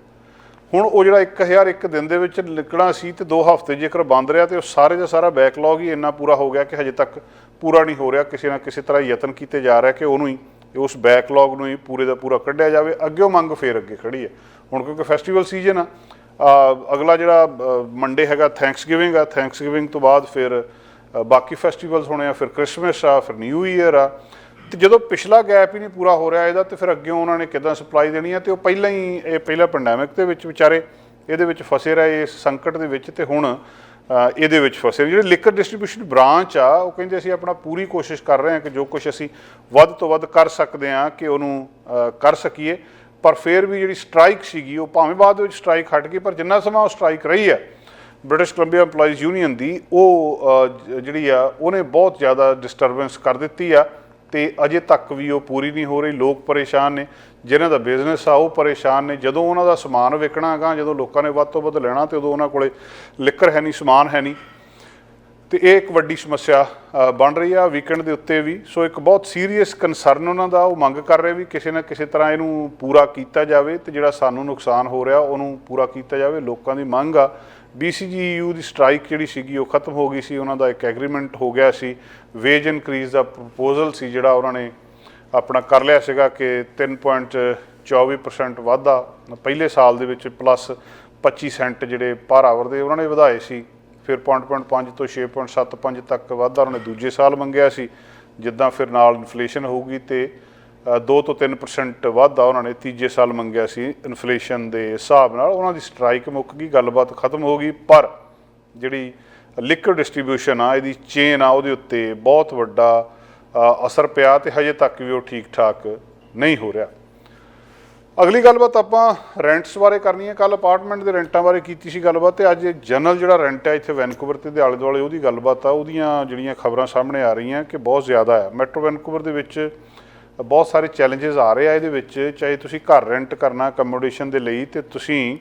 ਹੁਣ ਉਹ ਜਿਹੜਾ 1000 ਇੱਕ ਦਿਨ ਦੇ ਵਿੱਚ ਨਿਕਲਣਾ ਸੀ ਤੇ 2 ਹਫ਼ਤੇ ਜੇਕਰ ਬੰਦ ਰਿਹਾ ਤੇ ਉਹ ਸਾਰੇ ਦਾ ਸਾਰਾ ਬੈਕਲੌਗ ਹੀ ਇੰਨਾ ਪੂਰਾ ਹੋ ਗਿਆ ਕਿ ਹਜੇ ਤੱਕ ਪੂਰਾ ਨਹੀਂ ਹੋ ਰਿਹਾ। ਕਿਸੇ ਨਾ ਕਿਸੇ ਤਰ੍ਹਾਂ ਯਤਨ ਕੀਤੇ ਜਾ ਰਿਹਾ ਕਿ ਉਹਨੂੰ ਹੀ, ਉਸ ਬੈਕਲੌਗ ਨੂੰ ਹੀ ਪੂਰੇ ਦਾ ਪੂਰਾ ਕੱਢਿਆ ਜਾਵੇ। ਅੱਗੇ ਮੰਗ ਫੇਰ ਅੱਗੇ ਖੜੀ ਹੈ ਹੁਣ, ਕਿਉਂਕਿ ਫੈਸਟੀਵਲ ਸੀਜ਼ਨ ਆ। ਅਗਲਾ ਜਿਹੜਾ ਮੰਡੇ ਹੈਗਾ ਥੈਂਕਸਗਿਵਿੰਗ ਆ, ਥੈਂਕਸਗਿਵਿੰਗ ਤੋਂ ਬਾਅਦ ਫਿਰ ਬਾਕੀ ਫੈਸਟੀਵਲਸ ਹੋਣੇ ਆ, ਫਿਰ ਕ੍ਰਿਸਮਸ ਆ, ਫਿਰ ਨਿਊ ਈਅਰ ਆ। ਤੇ ਜਦੋਂ ਪਿਛਲਾ ਗੈਪ ਹੀ ਨਹੀਂ ਪੂਰਾ ਹੋ ਰਿਹਾ ਇਹਦਾ, ਤੇ ਫਿਰ ਅੱਗੇ ਉਹਨਾਂ ਨੇ ਕਿੱਦਾਂ ਸਪਲਾਈ ਦੇਣੀ ਹੈ? ਤੇ ਉਹ ਪਹਿਲਾਂ ਹੀ ਪਹਿਲਾਂ ਪੈਂਡੈਮਿਕ ਦੇ ਵਿੱਚ ਵਿਚਾਰੇ ਇਹਦੇ ਵਿੱਚ ਫਸੇ ਰਹੇ, ਇਸ ਸੰਕਟ ਦੇ ਵਿੱਚ, ਤੇ ਹੁਣ ਇਹਦੇ ਵਿੱਚ ਫਸੇ। ਜਿਹੜੇ ਲਿਕਰ ਡਿਸਟ੍ਰੀਬਿਊਸ਼ਨ ਬ੍ਰਾਂਚ ਆ ਉਹ ਕਹਿੰਦੇ ਅਸੀਂ ਆਪਣਾ ਪੂਰੀ ਕੋਸ਼ਿਸ਼ ਕਰ ਰਹੇ ਹਾਂ ਕਿ ਜੋ ਕੁਛ ਅਸੀਂ ਵੱਧ ਤੋਂ ਵੱਧ ਕਰ ਸਕਦੇ ਹਾਂ ਕਿ ਉਹਨੂੰ ਕਰ ਸਕੀਏ। ਪਰ ਫਿਰ ਵੀ ਜਿਹੜੀ ਸਟ੍ਰਾਈਕ ਸੀਗੀ ਉਹ ਭਾਵੇਂ ਬਾਅਦ ਵਿੱਚ ਸਟ੍ਰਾਈਕ ਹਟ ਗਈ, ਪਰ ਜਿੰਨਾ ਸਮਾਂ ਉਹ ਸਟ੍ਰਾਈਕ ਰਹੀ ਹੈ ਬ੍ਰਿਟਿਸ਼ ਕੋਲੰਬੀਆ ਇੰਪਲਾਈਜ਼ ਯੂਨੀਅਨ ਦੀ, ਉਹ ਜਿਹੜੀ ਆ ਉਹਨੇ ਬਹੁਤ ਜ਼ਿਆਦਾ ਡਿਸਟਰਬੈਂਸ ਕਰ ਦਿੱਤੀ ਆ। ਤੇ ਅਜੇ ਤੱਕ ਵੀ ਉਹ ਪੂਰੀ ਨਹੀਂ ਹੋ ਰਹੀ। ਲੋਕ ਪਰੇਸ਼ਾਨ ਨੇ, ਜਿਨ੍ਹਾਂ ਦਾ ਬਿਜ਼ਨਸ ਆ ਉਹ ਪਰੇਸ਼ਾਨ ਨੇ। ਜਦੋਂ ਉਹਨਾਂ ਦਾ ਸਮਾਨ ਵਿਕਣਾ ਹੈਗਾ, ਜਦੋਂ ਲੋਕਾਂ ਨੇ ਵੱਧ ਤੋਂ ਵੱਧ ਲੈਣਾ, ਤੇ ਉਦੋਂ ਉਹਨਾਂ ਕੋਲੇ ਲਿਕਰ ਹੈ ਨਹੀਂ, ਸਮਾਨ ਹੈ ਨਹੀਂ। ਤੇ ਇਹ ਇੱਕ ਵੱਡੀ ਸਮੱਸਿਆ ਬਣ ਰਹੀ ਆ ਵੀਕਐਂਡ ਦੇ ਉੱਤੇ ਵੀ। ਸੋ ਇੱਕ ਬਹੁਤ ਸੀਰੀਅਸ ਕੰਸਰਨ ਉਹਨਾਂ ਦਾ, ਉਹ ਮੰਗ ਕਰ ਰਹੇ ਵੀ ਕਿਸੇ ਨਾ ਕਿਸੇ ਤਰ੍ਹਾਂ ਇਹਨੂੰ ਪੂਰਾ ਕੀਤਾ ਜਾਵੇ ਤੇ ਜਿਹੜਾ ਸਾਨੂੰ ਨੁਕਸਾਨ ਹੋ ਰਿਹਾ ਉਹਨੂੰ ਪੂਰਾ ਕੀਤਾ ਜਾਵੇ। ਲੋਕਾਂ ਦੀ ਮੰਗ ਆ। BCGEU ਦੀ ਸਟ੍ਰਾਈਕ ਜਿਹੜੀ ਸੀਗੀ ਉਹ ਖਤਮ ਹੋ ਗਈ ਸੀ, ਉਹਨਾਂ ਦਾ ਇੱਕ ਐਗਰੀਮੈਂਟ ਹੋ ਗਿਆ ਸੀ। ਵੇਜ ਇਨਕਰੀਜ਼ ਦਾ ਪ੍ਰਪੋਜ਼ਲ ਸੀ ਜਿਹੜਾ ਉਹਨਾਂ ਨੇ ਆਪਣਾ ਕਰ ਲਿਆ ਸੀਗਾ ਕਿ 3.24% ਵਾਧਾ ਪਹਿਲੇ ਸਾਲ ਦੇ ਵਿੱਚ, ਪਲੱਸ 25 ਸੈਂਟ ਜਿਹੜੇ ਪਰ ਆਵਰ ਦੇ ਉਹਨਾਂ ਨੇ ਵਧਾਏ ਸੀ। ਫਿਰ 0.5 ਤੋਂ 6.75 ਤੱਕ ਵਾਧਾ ਉਹਨਾਂ ਨੇ ਦੂਜੇ ਸਾਲ ਮੰਗਿਆ ਸੀ। ਜਿੱਦਾਂ ਫਿਰ ਨਾਲ ਇਨਫਲੇਸ਼ਨ ਹੋਊਗੀ ਤੇ 2 ਤੋਂ 3% ਵਾਧਾ ਉਹਨਾਂ ਨੇ ਤੀਜੇ ਸਾਲ ਮੰਗਿਆ ਸੀ ਇਨਫਲੇਸ਼ਨ ਦੇ ਹਿਸਾਬ ਨਾਲ। ਉਹਨਾਂ ਦੀ ਸਟ੍ਰਾਈਕ ਮੁੱਕ ਗਈ, ਗੱਲਬਾਤ ਖਤਮ ਹੋ ਗਈ। ਪਰ ਜਿਹੜੀ ਲਿਕਰ ਡਿਸਟ੍ਰੀਬਿਊਸ਼ਨ ਆ, ਇਹਦੀ ਚੇਨ ਆ, ਉਹਦੇ ਉੱਤੇ ਬਹੁਤ ਵੱਡਾ ਅਸਰ ਪਿਆ ਤੇ ਹਜੇ ਤੱਕ ਵੀ ਉਹ ਠੀਕ ਠਾਕ ਨਹੀਂ ਹੋ ਰਿਹਾ। ਅਗਲੀ ਗੱਲਬਾਤ ਆਪਾਂ ਰੈਂਟਸ ਬਾਰੇ ਕਰਨੀ ਹੈ। ਕੱਲ੍ਹ ਅਪਾਰਟਮੈਂਟ ਦੇ ਰੈਂਟਾਂ ਬਾਰੇ ਕੀਤੀ ਸੀ ਗੱਲਬਾਤ, ਤੇ ਅੱਜ ਜਨਰਲ ਜਿਹੜਾ ਰੈਂਟ ਹੈ ਇੱਥੇ ਵੈਨਕੂਵਰ ਤੇ ਦੇ ਆਲੇ ਦੁਆਲੇ ਉਹਦੀ ਗੱਲਬਾਤ ਆ। ਉਹਦੀਆਂ ਜਿਹੜੀਆਂ ਖਬਰਾਂ ਸਾਹਮਣੇ ਆ ਰਹੀਆਂ ਕਿ ਬਹੁਤ ਜ਼ਿਆਦਾ ਹੈ। ਮੈਟਰੋ ਵੈਨਕੂਵਰ ਦੇ ਵਿੱਚ ਬਹੁਤ ਸਾਰੇ ਚੈਲੰਜਸ ਆ ਰਹੇ ਆ ਇਹਦੇ ਵਿੱਚ। ਚਾਹੇ ਤੁਸੀਂ ਘਰ ਰੈਂਟ ਕਰਨਾ ਅਕਮੋਡੇਸ਼ਨ ਦੇ ਲਈ, ਤੇ ਤੁਸੀਂ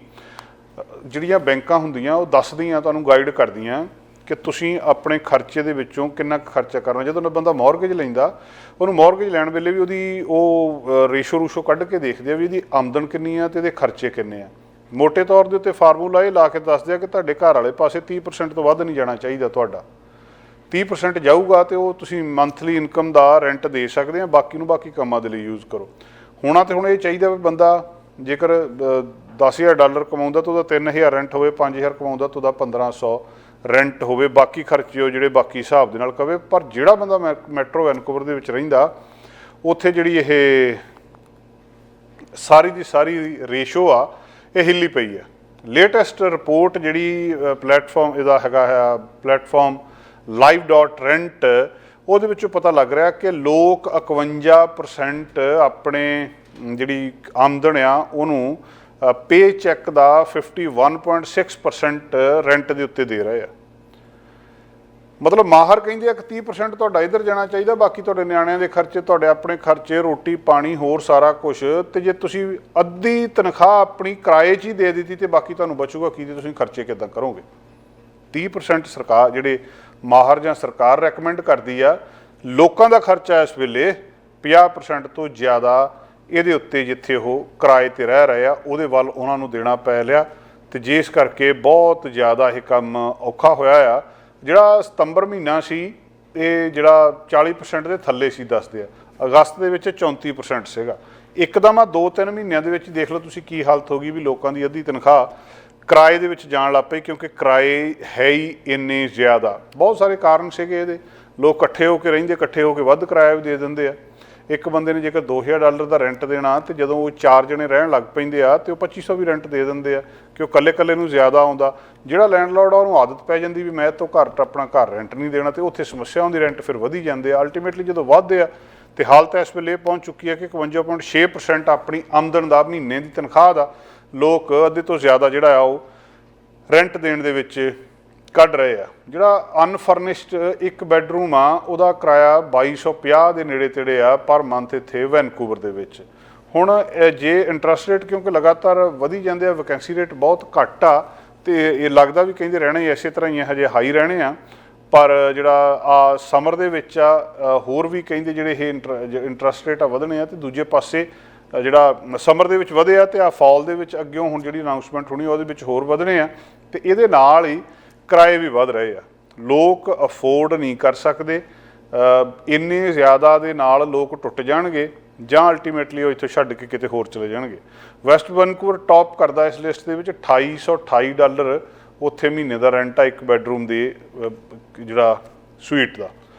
ਜਿਹੜੀਆਂ ਬੈਂਕਾਂ ਹੁੰਦੀਆਂ ਉਹ ਦੱਸਦੀਆਂ, ਤੁਹਾਨੂੰ ਗਾਈਡ ਕਰਦੀਆਂ ਕਿ ਤੁਸੀਂ ਆਪਣੇ ਖਰਚੇ ਦੇ ਵਿੱਚੋਂ ਕਿੰਨਾ ਕੁ ਖਰਚਾ ਕਰਨਾ। ਜਦੋਂ ਬੰਦਾ ਮੌਰਗੇਜ ਲੈਂਦਾ, ਉਹਨੂੰ ਮੌਰਗੇਜ ਲੈਣ ਵੇਲੇ ਵੀ ਉਹਦੀ ਉਹ ਰੇਸ਼ੋ ਕੱਢ ਕੇ ਦੇਖਦੇ ਆ ਵੀ ਇਹਦੀ ਆਮਦਨ ਕਿੰਨੀ ਆ ਤੇ ਇਹਦੇ ਖਰਚੇ ਕਿੰਨੇ ਆ। ਮੋਟੇ ਤੌਰ ਦੇ ਉੱਤੇ ਫਾਰਮੂਲਾ ਇਹ ਲਾ ਕੇ ਦੱਸਦੇ ਆ ਕਿ ਤੁਹਾਡੇ ਘਰ ਵਾਲੇ ਪਾਸੇ 30% ਤੋਂ ਵੱਧ ਨਹੀਂ ਜਾਣਾ ਚਾਹੀਦਾ। ਤੁਹਾਡਾ 30% ਜਾਊਗਾ ਤੇ ਉਹ ਤੁਸੀਂ ਮੰਥਲੀ ਇਨਕਮ ਦਾ ਰੈਂਟ ਦੇ ਸਕਦੇ ਆ, ਬਾਕੀ ਨੂੰ ਬਾਕੀ ਕੰਮਾਂ ਦੇ ਲਈ ਯੂਜ਼ ਕਰੋ। ਹੋਣਾ ਤੇ ਹੁਣ ਇਹ ਚਾਹੀਦਾ ਵੀ ਬੰਦਾ ਜੇਕਰ $10,000 ਕਮਾਉਂਦਾ ਤਾਂ ਉਹਦਾ 3,000 ਰੈਂਟ ਹੋਵੇ, 5,000 ਕਮਾਉਂਦਾ ਤਾਂ ਉਹਦਾ 1,500 ਰੈਂਟ ਹੋਵੇ, ਬਾਕੀ ਖਰਚੇ ਉਹ ਜਿਹੜੇ ਬਾਕੀ ਹਿਸਾਬ ਦੇ ਨਾਲ ਕਵੇ। ਪਰ ਜਿਹੜਾ ਬੰਦਾ ਮੈਟਰੋ ਵੈਨਕੂਵਰ ਦੇ ਵਿੱਚ ਰਹਿੰਦਾ, ਉੱਥੇ ਜਿਹੜੀ ਇਹ ਸਾਰੀ ਦੀ ਸਾਰੀ ਰੇਸ਼ੋ ਆ ਇਹ ਹਿੱਲੀ ਪਈ ਆ। ਲੇਟੈਸਟ ਰਿਪੋਰਟ ਜਿਹੜੀ ਪਲੇਟਫਾਰਮ ਇਹਦਾ ਹੈਗਾ ਆ, ਪਲੇਟਫਾਰਮ live.rent, ਉਹਦੇ ਵਿੱਚੋਂ ਪਤਾ ਲੱਗ ਰਿਹਾ ਕਿ ਲੋਕ 51% ਆਪਣੇ ਜਿਹੜੀ ਆਮਦਨ ਆ ਉਹਨੂੰ ਪੇ ਚੈੱਕ ਦਾ 51.6% ਰੈਂਟ ਦੇ ਉੱਤੇ ਦੇ ਰਹੇ ਆ। ਮਤਲਬ ਮਾਹਰ ਕਹਿੰਦੇ ਆ ਕਿ 30% ਤੁਹਾਡਾ ਇੱਧਰ ਜਾਣਾ ਚਾਹੀਦਾ, ਬਾਕੀ ਤੁਹਾਡੇ ਨਿਆਣਿਆਂ ਦੇ ਖਰਚੇ, ਤੁਹਾਡੇ ਆਪਣੇ ਖਰਚੇ, ਰੋਟੀ ਪਾਣੀ, ਹੋਰ ਸਾਰਾ ਕੁਝ। ਤੇ ਜੇ ਤੁਸੀਂ ਅੱਧੀ ਤਨਖਾਹ ਆਪਣੀ ਕਿਰਾਏ 'ਚ ਹੀ ਦੇ ਦਿੱਤੀ ਤੇ ਬਾਕੀ ਤੁਹਾਨੂੰ ਬਚੂਗਾ ਕੀ, ਤੇ ਤੁਸੀਂ ਖਰਚੇ ਕਿੱਦਾਂ ਕਰੋਗੇ? 30% ਸਰਕਾਰ, ਜਿਹੜੇ ਮਾਹਰ ਜਾਂ ਸਰਕਾਰ ਰეკਮੈਂਡ ਕਰਦੀ ਆ। ਲੋਕਾਂ ਦਾ ਖਰਚਾ ਇਸ ਵੇਲੇ 50% ਤੋਂ ਜ਼ਿਆਦਾ ਇਹਦੇ ਉੱਤੇ, ਜਿੱਥੇ ਉਹ ਕਿਰਾਏ 'ਤੇ ਰਹਿ ਰਹੇ ਆ ਉਹਦੇ ਵੱਲ ਉਹਨਾਂ ਨੂੰ ਦੇਣਾ ਪੈ ਲਿਆ। ਤੇ ਜਿਸ ਕਰਕੇ ਬਹੁਤ ਜ਼ਿਆਦਾ ਇਹ ਕੰਮ ਔਖਾ ਹੋਇਆ ਆ। ਜਿਹੜਾ ਸਤੰਬਰ ਮਹੀਨਾ ਸੀ ਇਹ ਜਿਹੜਾ 40% ਦੇ ਥੱਲੇ ਸੀ ਦੱਸਦੇ ਆ। ਅਗਸਤ ਦੇ ਵਿੱਚ 34% ਸੀਗਾ। ਇੱਕਦਮ ਆ 2-3 ਮਹੀਨਿਆਂ ਦੇ ਵਿੱਚ ਦੇਖ ਲਓ ਤੁਸੀਂ ਕੀ ਹਾਲਤ ਹੋ ਗਈ ਵੀ ਲੋਕਾਂ ਦੀ ਅੱਧੀ ਤਨਖਾਹ ਕਿਰਾਏ ਦੇ ਵਿੱਚ ਜਾਣ ਲੱਗ ਪਈ, ਕਿਉਂਕਿ ਕਿਰਾਏ ਹੈ ਹੀ ਇੰਨੇ ਜ਼ਿਆਦਾ। ਬਹੁਤ ਸਾਰੇ ਕਾਰਨ ਸੀਗੇ ਇਹਦੇ। ਲੋਕ ਇਕੱਠੇ ਹੋ ਕੇ ਰਹਿੰਦੇ, ਇਕੱਠੇ ਹੋ ਕੇ ਵੱਧ ਕਿਰਾਇਆ ਵੀ ਦੇ ਦਿੰਦੇ ਆ। ਇੱਕ ਬੰਦੇ ਨੇ ਜੇਕਰ $2,000 ਦਾ ਰੈਂਟ ਦੇਣਾ, ਤੇ ਜਦੋਂ ਉਹ 4 ਜਣੇ ਰਹਿਣ ਲੱਗ ਪੈਂਦੇ ਆ ਤੇ ਉਹ 2500 ਵੀ ਰੈਂਟ ਦੇ ਦਿੰਦੇ ਆ, ਕਿ ਉਹ ਇਕੱਲੇ ਨੂੰ ਜ਼ਿਆਦਾ ਆਉਂਦਾ। ਜਿਹੜਾ ਲੈਂਡਲੋਰਡ ਆ ਉਹਨੂੰ ਆਦਤ ਪੈ ਜਾਂਦੀ ਵੀ ਮੈਂ ਤੋਂ ਆਪਣਾ ਘਰ ਰੈਂਟ ਨਹੀਂ ਦੇਣਾ, ਤੇ ਉੱਥੇ ਸਮੱਸਿਆ ਹੁੰਦੀ, ਰੈਂਟ ਫਿਰ ਵਧੀ ਜਾਂਦੇ ਆ। ਅਲਟੀਮੇਟਲੀ ਜਦੋਂ ਵੱਧਦੇ ਆ ਤੇ ਹਾਲਤ ਇਸ ਵੇਲੇ ਪਹੁੰਚ ਚੁੱਕੀ ਹੈ ਕਿ 51.6% ਆਪਣੀ ਆਮਦਨ ਦਾ, ਮਹੀਨੇ ਦੀ ਤਨਖਾਹ ਦਾ ਲੋਕ ਅੱਧੇ ਤੋਂ ਜ਼ਿਆਦਾ ਜਿਹੜਾ ਆ ਉਹ ਰੈਂਟ ਦੇਣ ਦੇ ਵਿੱਚ ਕੱਢ ਰਹੇ ਆ। ਜਿਹੜਾ ਅਨਫਰਨਿਸ਼ਡ ਇੱਕ ਬੈਡਰੂਮ ਆ ਉਹਦਾ ਕਿਰਾਇਆ 2250 ਦੇ ਨੇੜੇ ਤੇੜੇ ਆ ਪਰ ਮੰਥ ਇੱਥੇ ਵੈਨਕੂਵਰ ਦੇ ਵਿੱਚ। ਹੁਣ ਜੇ ਇੰਟਰਸਟ ਰੇਟ ਕਿਉਂਕਿ ਲਗਾਤਾਰ ਵਧੀ ਜਾਂਦੇ ਆ, ਵੈਕੈਂਸੀ ਰੇਟ ਬਹੁਤ ਘੱਟ ਆ, ਤੇ ਇਹ ਲੱਗਦਾ ਵੀ ਕਹਿੰਦੇ ਰਹਿਣੇ ਇਸੇ ਤਰ੍ਹਾਂ ਹੀ ਹਜੇ ਹਾਈ ਰਹਿਣੇ ਆ। ਪਰ ਜਿਹੜਾ ਆ ਸਮਰ ਦੇ ਵਿੱਚ ਆ ਹੋਰ ਵੀ ਕਹਿੰਦੇ ਜਿਹੜੇ ਇਹ ਇੰਟਰਸਟ ਰੇਟ ਆ ਵਧਣੇ ਆ। ਤੇ ਦੂਜੇ ਪਾਸੇ ਜਿਹੜਾ ਸਮਰ ਦੇ ਵਿੱਚ ਵਧੇ ਆ ਤੇ ਆ ਫਾਲ ਦੇ ਵਿੱਚ ਅੱਗਿਓਂ ਹੁਣ ਜਿਹੜੀ ਅਨਾਉਂਸਮੈਂਟ ਹੋਣੀ ਉਹਦੇ ਵਿੱਚ ਹੋਰ ਵਧਣੇ ਆ ਤੇ ਇਹਦੇ ਨਾਲ ਹੀ ਕਿਰਾਏ ਵੀ ਵਧ ਰਹੇ ਆ। ਲੋਕ ਅਫੋਰਡ ਨਹੀਂ ਕਰ ਸਕਦੇ, ਇੰਨੇ ਜ਼ਿਆਦਾ ਦੇ ਨਾਲ ਲੋਕ ਟੁੱਟ ਜਾਣਗੇ ਜਾਂ ਅਲਟੀਮੇਟਲੀ ਉਹ ਇੱਥੋਂ ਛੱਡ ਕੇ ਕਿਤੇ ਹੋਰ ਚਲੇ ਜਾਣਗੇ। ਵੈਸਟ ਵੈਨਕੂਵਰ ਟੌਪ ਕਰਦਾ ਇਸ ਲਿਸਟ ਦੇ ਵਿੱਚ। $2828 ਉੱਥੇ ਮਹੀਨੇ ਦਾ ਰੈਂਟ ਆ ਇੱਕ ਬੈਡਰੂਮ ਦੇ ਜਿਹੜਾ ਸਵੀਟ ਦਾ।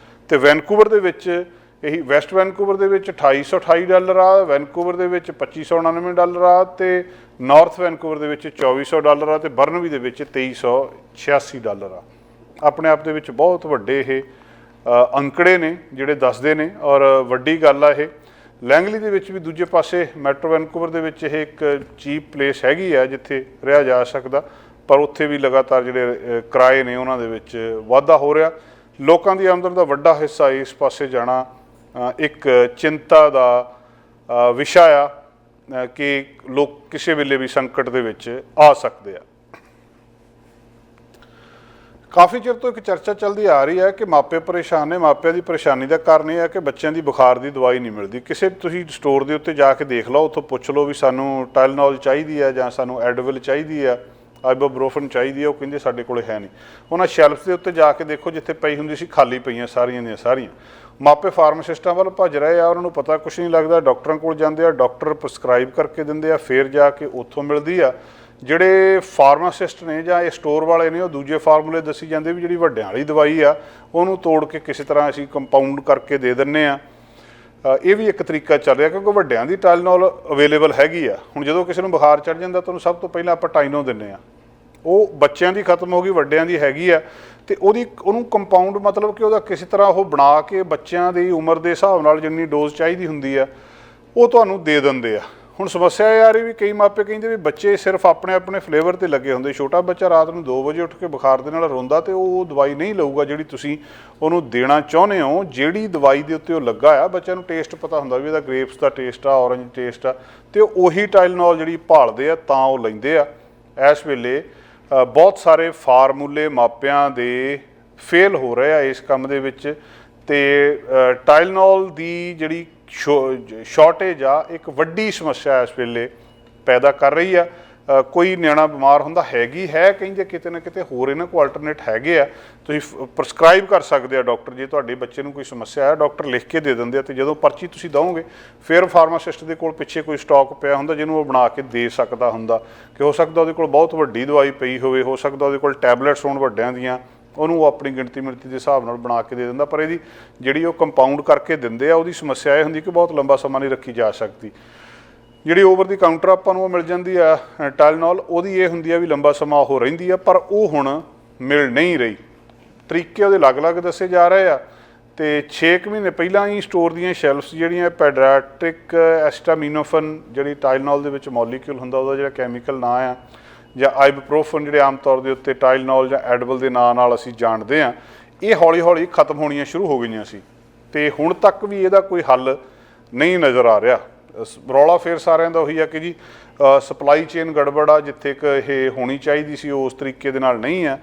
ਤੇ ਵੈਨਕੂਵਰ ਦੇ ਵਿੱਚ ਇਹੀ ਵੈਸਟ ਵੈਨਕੂਵਰ ਦੇ ਵਿੱਚ $2828 ਆ, ਵੈਨਕੂਵਰ ਦੇ ਵਿੱਚ $2599 ਆ ਤੇ ਨਾਰਥ ਵੈਨਕੂਵਰ ਦੇ ਵਿੱਚ $2400 ਆ ਤੇ ਬਰਨਬੀ ਦੇ ਵਿੱਚ $2386 ਆ। ਆਪਣੇ ਆਪ ਦੇ ਵਿੱਚ ਬਹੁਤ ਵੱਡੇ ਇਹ ਅੰਕੜੇ ਨੇ ਜਿਹੜੇ ਦੱਸਦੇ ਨੇ ਔਰ ਵੱਡੀ ਗੱਲ ਆ ਇਹ। ਲੈਂਗਲੀ ਦੇ ਵਿੱਚ ਵੀ ਦੂਜੇ ਪਾਸੇ ਮੈਟਰੋ ਵੈਨਕੂਵਰ ਦੇ ਵਿੱਚ ਇਹ ਇੱਕ ਚੀਪ ਪਲੇਸ ਹੈਗੀ ਆ ਜਿੱਥੇ ਰਿਹਾ ਜਾ ਸਕਦਾ, ਪਰ ਉੱਥੇ ਵੀ ਲਗਾਤਾਰ ਜਿਹੜੇ ਕਿਰਾਏ ਨੇ ਉਹਨਾਂ ਦੇ ਵਿੱਚ ਵਾਧਾ ਹੋ ਰਿਹਾ। ਲੋਕਾਂ ਦੀ ਆਮਦਨ ਦਾ ਵੱਡਾ ਹਿੱਸਾ ਇਸ ਪਾਸੇ ਜਾਣਾ ਇੱਕ ਚਿੰਤਾ ਦਾ ਵਿਸ਼ਾ ਆ ਕਿ ਲੋਕ ਕਿਸੇ ਵੇਲੇ ਵੀ ਸੰਕਟ ਦੇ ਵਿੱਚ ਆ ਸਕਦੇ ਆ। ਕਾਫੀ ਚਿਰ ਤੋਂ ਇੱਕ ਚਰਚਾ ਚੱਲਦੀ ਆ ਰਹੀ ਹੈ ਕਿ ਮਾਪੇ ਪਰੇਸ਼ਾਨ ਨੇ। ਮਾਪਿਆਂ ਦੀ ਪਰੇਸ਼ਾਨੀ ਦਾ ਕਾਰਨ ਇਹ ਹੈ ਕਿ ਬੱਚਿਆਂ ਦੀ ਬੁਖਾਰ ਦੀ ਦਵਾਈ ਨਹੀਂ ਮਿਲਦੀ। ਕਿਸੇ ਤੁਸੀਂ ਸਟੋਰ ਦੇ ਉੱਤੇ ਜਾ ਕੇ ਦੇਖ ਲਓ, ਉੱਥੋਂ ਪੁੱਛ ਲਓ ਵੀ ਸਾਨੂੰ ਟਾਈਲਨੋਲ ਚਾਹੀਦੀ ਹੈ ਜਾਂ ਸਾਨੂੰ ਐਡਵਿਲ ਚਾਹੀਦੀ ਹੈ, ਆਈਬੂਪ੍ਰੋਫਨ ਚਾਹੀਦੀ ਹੈ, ਉਹ ਕਹਿੰਦੇ ਸਾਡੇ ਕੋਲ ਹੈ ਨਹੀਂ। ਉਹਨਾਂ ਸ਼ੈਲਫਸ ਦੇ ਉੱਤੇ ਜਾ ਕੇ ਦੇਖੋ, ਜਿੱਥੇ ਪਈ ਹੁੰਦੀ ਸੀ ਖਾਲੀ ਪਈਆਂ ਸਾਰੀਆਂ ਦੀਆਂ ਸਾਰੀਆਂ। ਮਾਪੇ ਫਾਰਮਾਸਿਸਟਾਂ ਵੱਲ ਭੱਜ ਰਹੇ ਆ, ਉਹਨਾਂ ਨੂੰ ਪਤਾ ਕੁਛ ਨਹੀਂ ਲੱਗਦਾ। ਡਾਕਟਰਾਂ ਕੋਲ ਜਾਂਦੇ ਆ, ਡਾਕਟਰ ਪ੍ਰਸਕ੍ਰਾਈਬ ਕਰਕੇ ਦਿੰਦੇ ਆ, ਫਿਰ ਜਾ ਕੇ ਉੱਥੋਂ ਮਿਲਦੀ ਆ। ਜਿਹੜੇ ਫਾਰਮਾਸਿਸਟ ਨੇ ਜਾਂ ਇਹ ਸਟੋਰ ਵਾਲੇ ਨੇ ਉਹ ਦੂਜੇ ਫਾਰਮੂਲੇ ਦੱਸੀ ਜਾਂਦੇ ਵੀ ਜਿਹੜੀ ਵੱਡਿਆਂ ਵਾਲੀ ਦਵਾਈ ਆ ਉਹਨੂੰ ਤੋੜ ਕੇ ਕਿਸੇ ਤਰ੍ਹਾਂ ਅਸੀਂ ਕੰਪਾਊਂਡ ਕਰਕੇ ਦੇ ਦਿੰਦੇ ਆ। ਇਹ ਵੀ ਇੱਕ ਤਰੀਕਾ ਚੱਲ ਰਿਹਾ ਕਿਉਂਕਿ ਵੱਡਿਆਂ ਦੀ ਟਾਈਲਨੋਲ ਅਵੇਲੇਬਲ ਹੈਗੀ ਆ। ਹੁਣ ਜਦੋਂ ਕਿਸੇ ਨੂੰ ਬੁਖਾਰ ਚੜ੍ਹ ਜਾਂਦਾ ਤਾਂ ਉਹਨੂੰ ਸਭ ਤੋਂ ਪਹਿਲਾਂ ਆਪਾਂ ਟਾਈਨੋ ਦਿੰਦੇ ਆ। ਉਹ ਬੱਚਿਆਂ ਦੀ ਖਤਮ ਹੋ ਗਈ, ਵੱਡਿਆਂ ਦੀ ਹੈਗੀ ਆ ਤੇ ਉਹਨੂੰ ਕੰਪਾਊਂਡ ਮਤਲਬ ਕਿ ਉਹਦਾ ਕਿਸੇ ਤਰ੍ਹਾਂ ਉਹ ਬਣਾ ਕੇ ਬੱਚਿਆਂ ਦੀ ਉਮਰ ਦੇ ਹਿਸਾਬ ਨਾਲ ਜਿੰਨੀ ਡੋਜ਼ ਚਾਹੀਦੀ ਹੁੰਦੀ ਆ ਉਹ ਤੁਹਾਨੂੰ ਦੇ ਦਿੰਦੇ ਆ। ਹੁਣ ਸਮੱਸਿਆ ਇਹ ਆ ਰਹੀ ਵੀ ਕਈ ਮਾਪੇ ਕਹਿੰਦੇ ਵੀ ਬੱਚੇ ਸਿਰਫ ਆਪਣੇ ਆਪਣੇ ਫਲੇਵਰ ਤੇ ਲੱਗੇ ਹੁੰਦੇ। ਛੋਟਾ ਬੱਚਾ ਰਾਤ ਨੂੰ 2 ਵਜੇ ਉੱਠ ਕੇ ਬੁਖਾਰ ਦੇ ਨਾਲ ਰੋਂਦਾ ਤੇ ਉਹ ਦਵਾਈ ਨਹੀਂ ਲਊਗਾ ਜਿਹੜੀ ਤੁਸੀਂ ਉਹਨੂੰ ਦੇਣਾ ਚਾਹੁੰਦੇ ਹੋ। ਜਿਹੜੀ ਦਵਾਈ ਦੇ ਉੱਤੇ ਉਹ ਲੱਗਾ ਆ, ਬੱਚਿਆਂ ਨੂੰ ਟੇਸਟ ਪਤਾ ਹੁੰਦਾ ਵੀ ਇਹਦਾ ਗ੍ਰੇਪਸ ਦਾ ਟੇਸਟ ਆ, ਔਰੰਜ ਟੇਸਟ ਆ, ਤੇ ਉਹੀ ਟਾਈਲਨੋਲ ਜਿਹੜੀ ਭਾਲਦੇ ਆ ਤਾਂ ਉਹ ਲੈਂਦੇ ਆ। ਇਸ ਵੇਲੇ ਬਹੁਤ ਸਾਰੇ ਫਾਰਮੂਲੇ ਮਾਪਿਆਂ ਦੇ ਫੇਲ ਹੋ ਰਹੇ ਆ ਇਸ ਕੰਮ ਦੇ ਵਿੱਚ ਤੇ ਟਾਈਲਨੋਲ ਦੀ ਜਿਹੜੀ ਸ਼ਾਰਟੇਜ ਆ ਇੱਕ ਵੱਡੀ ਸਮੱਸਿਆ ਇਸ ਵੇਲੇ ਪੈਦਾ ਕਰ ਰਹੀ ਆ। ਕੋਈ ਨਿਆਣਾ ਬਿਮਾਰ ਹੁੰਦਾ ਹੈਗੀ ਹੈ, ਕਹਿੰਦੇ ਕਿਤੇ ਨਾ ਕਿਤੇ ਹੋਰ ਇਹਨਾਂ ਕੋਲ ਆਲਟਰਨੇਟ ਹੈਗੇ ਆ, ਤੁਸੀਂ ਪ੍ਰਸਕ੍ਰਾਈਬ ਕਰ ਸਕਦੇ ਆ ਡਾਕਟਰ। ਜੇ ਤੁਹਾਡੇ ਬੱਚੇ ਨੂੰ ਕੋਈ ਸਮੱਸਿਆ ਹੈ ਡਾਕਟਰ ਲਿਖ ਕੇ ਦੇ ਦਿੰਦੇ ਆ ਤੇ ਜਦੋਂ ਪਰਚੀ ਤੁਸੀਂ ਦਿਓਗੇ ਫਿਰ ਫਾਰਮਾਸਿਸਟ ਦੇ ਕੋਲ ਪਿੱਛੇ ਕੋਈ ਸਟਾਕ ਪਿਆ ਹੁੰਦਾ ਜਿਹਨੂੰ ਉਹ ਬਣਾ ਕੇ ਦੇ ਸਕਦਾ ਹੁੰਦਾ ਕਿ ਹੋ ਸਕਦਾ ਉਹਦੇ ਕੋਲ ਬਹੁਤ ਵੱਡੀ ਦਵਾਈ ਪਈ ਹੋਵੇ, ਹੋ ਸਕਦਾ ਉਹਦੇ ਕੋਲ ਟੈਬਲੇਟਸ ਹੋਣ ਵੱਡਿਆਂ ਦੀਆਂ, ਉਹਨੂੰ ਉਹ ਆਪਣੀ ਗਿਣਤੀ ਮਿਣਤੀ ਦੇ ਹਿਸਾਬ ਨਾਲ ਬਣਾ ਕੇ ਦੇ ਦਿੰਦਾ। ਪਰ ਇਹਦੀ ਜਿਹੜੀ ਉਹ ਕੰਪਾਊਂਡ ਕਰਕੇ ਦਿੰਦੇ ਆ ਉਹਦੀ ਸਮੱਸਿਆ ਇਹ ਹੁੰਦੀ ਕਿ ਬਹੁਤ ਲੰਬਾ ਸਮਾਂ ਨਹੀਂ ਰੱਖੀ ਜਾ ਸਕਦੀ। ਜਿਹੜੀ ਓਵਰ ਦੀ ਕਾਊਂਟਰ ਆਪਾਂ ਨੂੰ ਉਹ ਮਿਲ ਜਾਂਦੀ ਆ ਟਾਈਲਨੋਲ, ਉਹਦੀ ਇਹ ਹੁੰਦੀ ਆ ਵੀ ਲੰਬਾ ਸਮਾਂ ਉਹ ਰਹਿੰਦੀ ਆ, ਪਰ ਉਹ ਹੁਣ ਮਿਲ ਨਹੀਂ ਰਹੀ। ਤਰੀਕੇ ਉਹਦੇ ਅਲੱਗ-ਅਲੱਗ ਦੱਸੇ ਜਾ ਰਹੇ ਆ ਤੇ 6 ਮਹੀਨੇ ਪਹਿਲਾਂ ਹੀ ਸਟੋਰ ਦੀਆਂ ਸ਼ੈਲਫਸ ਜਿਹੜੀਆਂ ਪੈਡਰਾਟਿਕ ਐਸਟਾਮੀਨੋਫਨ ਜਿਹੜੀ ਟਾਈਲਨੋਲ ਦੇ ਵਿੱਚ ਮੋਲੀਕਿਊਲ ਹੁੰਦਾ ਉਹਦਾ ਜਿਹੜਾ ਕੈਮੀਕਲ ਨਾਂ ਆ, ਜਾਂ ਆਈਬੂਪ੍ਰੋਫਨ ਜਿਹੜੇ ਆਮ ਤੌਰ ਦੇ ਉੱਤੇ ਟਾਈਲਨੋਲ ਜਾਂ ਐਡਵਲ ਦੇ ਨਾਂ ਨਾਲ ਅਸੀਂ ਜਾਣਦੇ ਹਾਂ, ਇਹ ਹੌਲੀ-ਹੌਲੀ ਖਤਮ ਹੋਣੀਆਂ ਸ਼ੁਰੂ ਹੋ ਗਈਆਂ ਸੀ ਤੇ ਹੁਣ ਤੱਕ ਵੀ ਇਹਦਾ ਕੋਈ ਹੱਲ ਨਹੀਂ ਨਜ਼ਰ ਆ ਰਿਹਾ। ਰੌਲਾ ਫਿਰ ਸਾਰਿਆਂ ਦਾ ਉਹੀ ਆ ਕਿ ਜੀ ਸਪਲਾਈ ਚੇਨ ਗੜਬੜ ਆ, ਜਿੱਥੇ ਕਿ ਇਹ ਹੋਣੀ ਚਾਹੀਦੀ ਸੀ ਉਸ ਤਰੀਕੇ ਦੇ ਨਾਲ ਨਹੀਂ ਆ।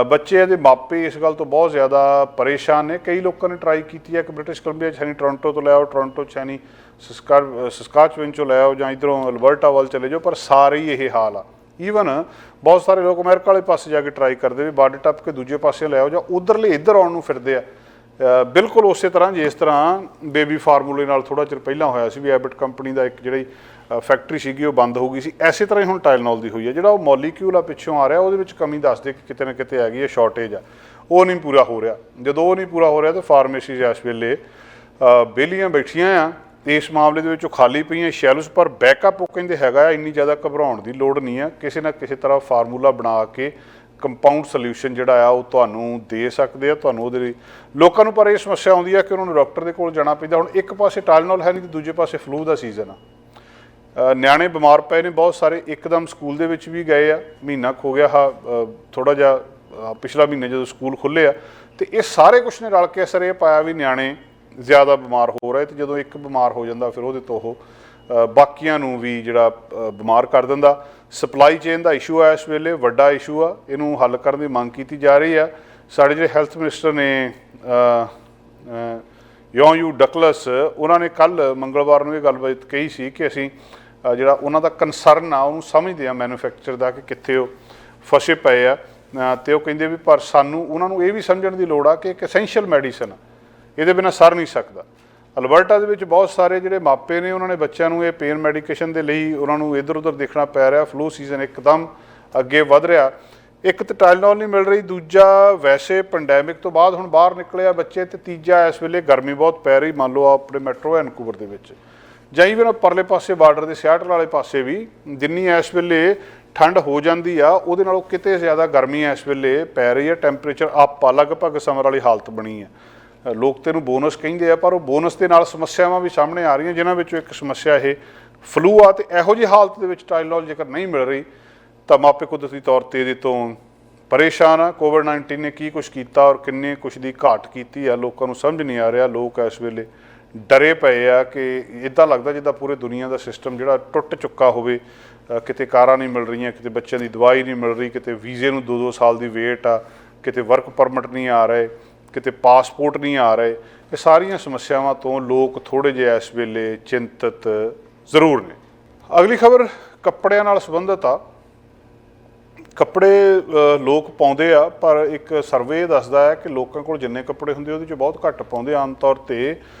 ਬੱਚੇ ਦੇ ਮਾਪੇ ਇਸ ਗੱਲ ਤੋਂ ਬਹੁਤ ਜ਼ਿਆਦਾ ਪਰੇਸ਼ਾਨ ਨੇ। ਕਈ ਲੋਕਾਂ ਨੇ ਟਰਾਈ ਕੀਤੀ ਹੈ ਕਿ ਬ੍ਰਿਟਿਸ਼ ਕੋਲੰਬੀਆ 'ਚ ਹੈ ਨਹੀਂ, ਟੋਰਾਂਟੋ ਤੋਂ ਲੈ ਆਓ, ਟੋਰਾਂਟੋ 'ਚ ਹੈ ਨਹੀਂ, ਸਸਕਾਚਵਿਨ 'ਚੋਂ ਲੈ ਆਓ ਜਾਂ ਇੱਧਰੋਂ ਅਲਬਰਟਾ ਵੱਲ ਚਲੇ ਜਾਓ, ਪਰ ਸਾਰੇ ਹੀ ਇਹ ਹਾਲ ਆ। ਈਵਨ ਬਹੁਤ ਸਾਰੇ ਲੋਕ ਅਮਰੀਕਾ ਵਾਲੇ ਪਾਸੇ ਜਾ ਕੇ ਟਰਾਈ ਕਰਦੇ ਵੀ ਬਾਰਡਰ ਟੱਪ ਕੇ ਦੂਜੇ ਪਾਸੇ ਲੈ ਆਓ ਜਾਂ ਉੱਧਰਲੇ ਇੱਧਰ ਆਉਣ ਨੂੰ ਫਿਰਦੇ ਆ। ਬਿਲਕੁਲ ਉਸੇ ਤਰ੍ਹਾਂ ਜਿਸ ਤਰ੍ਹਾਂ ਬੇਬੀ ਫਾਰਮੂਲੇ ਨਾਲ ਥੋੜ੍ਹਾ ਚਿਰ ਪਹਿਲਾਂ ਹੋਇਆ ਸੀ ਵੀ ਐਬਟ ਕੰਪਨੀ ਦਾ ਇੱਕ ਜਿਹੜੀ ਫੈਕਟਰੀ ਸੀਗੀ ਉਹ ਬੰਦ ਹੋ ਗਈ ਸੀ, ਐਸੇ ਤਰ੍ਹਾਂ ਹੀ ਹੁਣ ਟਾਈਲਨੋਲ ਦੀ ਹੋਈ ਹੈ। ਜਿਹੜਾ ਉਹ ਮੋਲੀਕਿਊਲ ਆ ਪਿੱਛੋਂ ਆ ਰਿਹਾ ਉਹਦੇ ਵਿੱਚ ਕਮੀ ਦੱਸਦੇ ਕਿ ਕਿਤੇ ਨਾ ਕਿਤੇ ਹੈਗੀ ਹੈ, ਸ਼ਾਰਟੇਜ ਆ, ਉਹ ਨਹੀਂ ਪੂਰਾ ਹੋ ਰਿਹਾ। ਜਦੋਂ ਉਹ ਨਹੀਂ ਪੂਰਾ ਹੋ ਰਿਹਾ ਤਾਂ ਫਾਰਮੇਸੀਜ਼ ਇਸ ਵੇਲੇ ਵਿਹਲੀਆਂ ਬੈਠੀਆਂ ਆ ਇਸ ਮਾਮਲੇ ਦੇ ਵਿੱਚ, ਖਾਲੀ ਪਈਆਂ ਸ਼ੈਲਫਸ, ਪਰ ਬੈਕਅਪ ਉਹ ਕਹਿੰਦੇ ਹੈਗਾ ਆ। ਇੰਨੀ ਜ਼ਿਆਦਾ ਘਬਰਾਉਣ ਦੀ ਲੋੜ ਨਹੀਂ ਆ, ਕਿਸੇ ਨਾ ਕਿਸੇ ਤਰ੍ਹਾਂ ਫਾਰਮੂਲਾ ਬਣਾ ਕੇ ਕੰਪਾਊਂਡ ਸੋਲਿਊਸ਼ਨ ਜਿਹੜਾ ਆ ਉਹ ਤੁਹਾਨੂੰ ਦੇ ਸਕਦੇ ਆ ਤੁਹਾਨੂੰ ਉਹਦੇ ਲਈ। ਲੋਕਾਂ ਨੂੰ ਪਰ ਇਹ ਸਮੱਸਿਆ ਆਉਂਦੀ ਆ ਕਿ ਉਹਨਾਂ ਨੂੰ ਡਾਕਟਰ ਦੇ ਕੋਲ ਜਾਣਾ ਪੈਂਦਾ। ਹੁਣ ਇੱਕ ਪਾਸੇ ਟਾਈਲਨੋਲ ਹੈ ਨਹੀਂ ਤੇ ਦੂਜੇ ਪਾਸੇ ਫਲੂ ਦਾ ਸੀਜ਼ਨ ਆ, ਨਿਆਣੇ ਬਿਮਾਰ ਪਏ ਨੇ ਬਹੁਤ ਸਾਰੇ, ਇੱਕਦਮ ਸਕੂਲ ਦੇ ਵਿੱਚ ਵੀ ਗਏ ਆ, ਮਹੀਨਾ ਹੋ ਗਿਆ ਥੋੜ੍ਹਾ ਜਿਹਾ ਪਿਛਲਾ ਮਹੀਨੇ ਜਦੋਂ ਸਕੂਲ ਖੁੱਲ੍ਹੇ ਆ, ਤੇ ਇਹ ਸਾਰੇ ਕੁਛ ਨੇ ਰਲ ਕੇ ਅਸਰ ਇਹ ਪਾਇਆ ਵੀ ਨਿਆਣੇ ਜ਼ਿਆਦਾ ਬਿਮਾਰ ਹੋ ਰਹੇ, ਤੇ ਜਦੋਂ ਇੱਕ ਬਿਮਾਰ ਹੋ ਜਾਂਦਾ ਫਿਰ ਉਹਦੇ ਤੋਂ ਉਹ ਬਾਕੀਆਂ ਨੂੰ ਵੀ ਜਿਹੜਾ ਬਿਮਾਰ ਕਰ ਦਿੰਦਾ। ਸਪਲਾਈ ਚੇਨ ਦਾ ਇਸ਼ੂ ਆ ਇਸ ਵੇਲੇ, ਵੱਡਾ ਇਸ਼ੂ ਆ, ਇਹਨੂੰ ਹੱਲ ਕਰਨ ਦੀ ਮੰਗ ਕੀਤੀ ਜਾ ਰਹੀ ਆ। ਸਾਡੇ ਜਿਹੜੇ ਹੈਲਥ ਮਿਨਿਸਟਰ ਨੇ ਯੂ ਡਕਲਸ, ਉਹਨਾਂ ਨੇ ਕੱਲ੍ਹ ਮੰਗਲਵਾਰ ਨੂੰ ਇਹ ਗੱਲਬਾਤ ਕਹੀ ਸੀ ਕਿ ਅਸੀਂ ਜਿਹੜਾ ਉਹਨਾਂ ਦਾ ਕੰਸਰਨ ਆ ਉਹਨੂੰ ਸਮਝਦੇ ਹਾਂ ਮੈਨੂਫੈਕਚਰ ਦਾ, ਕਿ ਕਿੱਥੇ ਉਹ ਫਸੇ ਪਏ ਆ। ਅਤੇ ਉਹ ਕਹਿੰਦੇ ਵੀ ਪਰ ਸਾਨੂੰ ਉਹਨਾਂ ਨੂੰ ਇਹ ਵੀ ਸਮਝਣ ਦੀ ਲੋੜ ਆ ਕਿ ਇੱਕ ਐਸੈਂਸ਼ੀਅਲ ਮੈਡੀਸਨ ਆ, ਇਹਦੇ ਬਿਨਾਂ ਸਰ ਨਹੀਂ ਸਕਦਾ। ਅਲਬਰਟਾ ਦੇ ਵਿੱਚ ਬਹੁਤ ਸਾਰੇ ਜਿਹੜੇ ਮਾਪੇ ਨੇ ਉਹਨਾਂ ਨੇ ਬੱਚਿਆਂ ਨੂੰ ਇਹ ਪੇਨ ਮੈਡੀਕੇਸ਼ਨ ਦੇ ਲਈ ਉਹਨਾਂ ਨੂੰ ਇੱਧਰ ਉੱਧਰ ਦੇਖਣਾ ਪੈ ਰਿਹਾ। ਫਲੂ ਸੀਜ਼ਨ ਇੱਕਦਮ ਅੱਗੇ ਵੱਧ ਰਿਹਾ। ਇੱਕ ਤਾਂ ਟਾਈਲਨੋਲ ਨਹੀਂ ਮਿਲ ਰਹੀ, ਦੂਜਾ ਵੈਸੇ ਪੈਂਡੈਮਿਕ ਤੋਂ ਬਾਅਦ ਹੁਣ ਬਾਹਰ ਨਿਕਲੇ ਆ ਬੱਚੇ, ਅਤੇ ਤੀਜਾ ਇਸ ਵੇਲੇ ਗਰਮੀ ਬਹੁਤ ਪੈ ਰਹੀ। ਮੰਨ ਲਓ ਆਪਣੇ ਮੈਟਰੋ ਵੈਨਕੂਵਰ ਦੇ ਵਿੱਚ ਜਾਂ ਈਵਨ ਪਰਲੇ ਪਾਸੇ ਬਾਰਡਰ ਦੇ ਸਿਆਟਲ ਵਾਲੇ ਪਾਸੇ ਵੀ ਜਿੰਨੀ ਇਸ ਵੇਲੇ ਠੰਡ ਹੋ ਜਾਂਦੀ ਆ ਉਹਦੇ ਨਾਲੋਂ ਕਿਤੇ ਜ਼ਿਆਦਾ ਗਰਮੀ ਇਸ ਵੇਲੇ ਪੈ ਰਹੀ ਹੈ। ਟੈਂਪਰੇਚਰ ਅਪ ਆ, ਲਗਭਗ ਸਮਰ ਵਾਲੀ ਹਾਲਤ ਬਣੀ ਹੈ। ਲੋਕ ਤੇ ਇਹਨੂੰ ਬੋਨਸ ਕਹਿੰਦੇ ਆ, ਪਰ ਉਹ ਬੋਨਸ ਦੇ ਨਾਲ ਸਮੱਸਿਆਵਾਂ ਵੀ ਸਾਹਮਣੇ ਆ ਰਹੀਆਂ, ਜਿਨ੍ਹਾਂ ਵਿੱਚੋਂ ਇੱਕ ਸਮੱਸਿਆ ਇਹ ਫਲੂ ਆ। ਅਤੇ ਇਹੋ ਜਿਹੀ ਹਾਲਤ ਦੇ ਵਿੱਚ ਟਾਈਲਨੋਲ ਜੇਕਰ ਨਹੀਂ ਮਿਲ ਰਹੀ ਤਾਂ ਮਾਪੇ ਕੁਦਰਤੀ ਤੌਰ 'ਤੇ ਇਹਦੇ ਤੋਂ ਪਰੇਸ਼ਾਨ ਆ। ਕੋਵਿਡ-19 ਨੇ ਕੀ ਕੁਛ ਕੀਤਾ ਔਰ ਕਿੰਨੇ ਕੁਛ ਦੀ ਘਾਟ ਕੀਤੀ ਆ, ਲੋਕਾਂ ਨੂੰ ਸਮਝ ਨਹੀਂ ਆ ਰਿਹਾ। ਲੋਕ ਇਸ ਵੇਲੇ ਡਰੇ ਪਏ ਆ ਕਿ ਇੱਦਾਂ ਲੱਗਦਾ ਜਿੱਦਾਂ ਪੂਰੇ ਦੁਨੀਆ ਦਾ ਸਿਸਟਮ ਜਿਹੜਾ ਟੁੱਟ ਚੁੱਕਾ ਹੋਵੇ। ਕਿਤੇ ਕਾਰਾਂ ਨਹੀਂ ਮਿਲ ਰਹੀਆਂ, ਕਿਤੇ ਬੱਚਿਆਂ ਦੀ ਦਵਾਈ ਨਹੀਂ ਮਿਲ ਰਹੀ, ਕਿਤੇ ਵੀਜ਼ੇ ਨੂੰ 2-2 ਸਾਲ ਦੀ ਵੇਟ ਆ, ਕਿਤੇ ਵਰਕ ਪਰਮਿਟ ਨਹੀਂ ਆ ਰਹੇ, ਕਿਤੇ ਪਾਸਪੋਰਟ ਨਹੀਂ ਆ ਰਹੇ। ਇਹ ਸਾਰੀਆਂ ਸਮੱਸਿਆਵਾਂ ਤੋਂ ਲੋਕ ਥੋੜ੍ਹੇ ਜਿਹੇ ਇਸ ਵੇਲੇ ਚਿੰਤਤ ਜ਼ਰੂਰ ਨੇ। ਅਗਲੀ ਖਬਰ ਕੱਪੜਿਆਂ ਨਾਲ ਸੰਬੰਧਿਤ ਆ। ਕੱਪੜੇ ਲੋਕ ਪਾਉਂਦੇ ਆ, ਪਰ ਇੱਕ ਸਰਵੇ ਦੱਸਦਾ ਹੈ ਕਿ ਲੋਕਾਂ ਕੋਲ ਜਿੰਨੇ ਕੱਪੜੇ ਹੁੰਦੇ ਉਹਦੇ 'ਚ ਬਹੁਤ ਘੱਟ ਪਾਉਂਦੇ। ਆਮ ਤੌਰ 'ਤੇ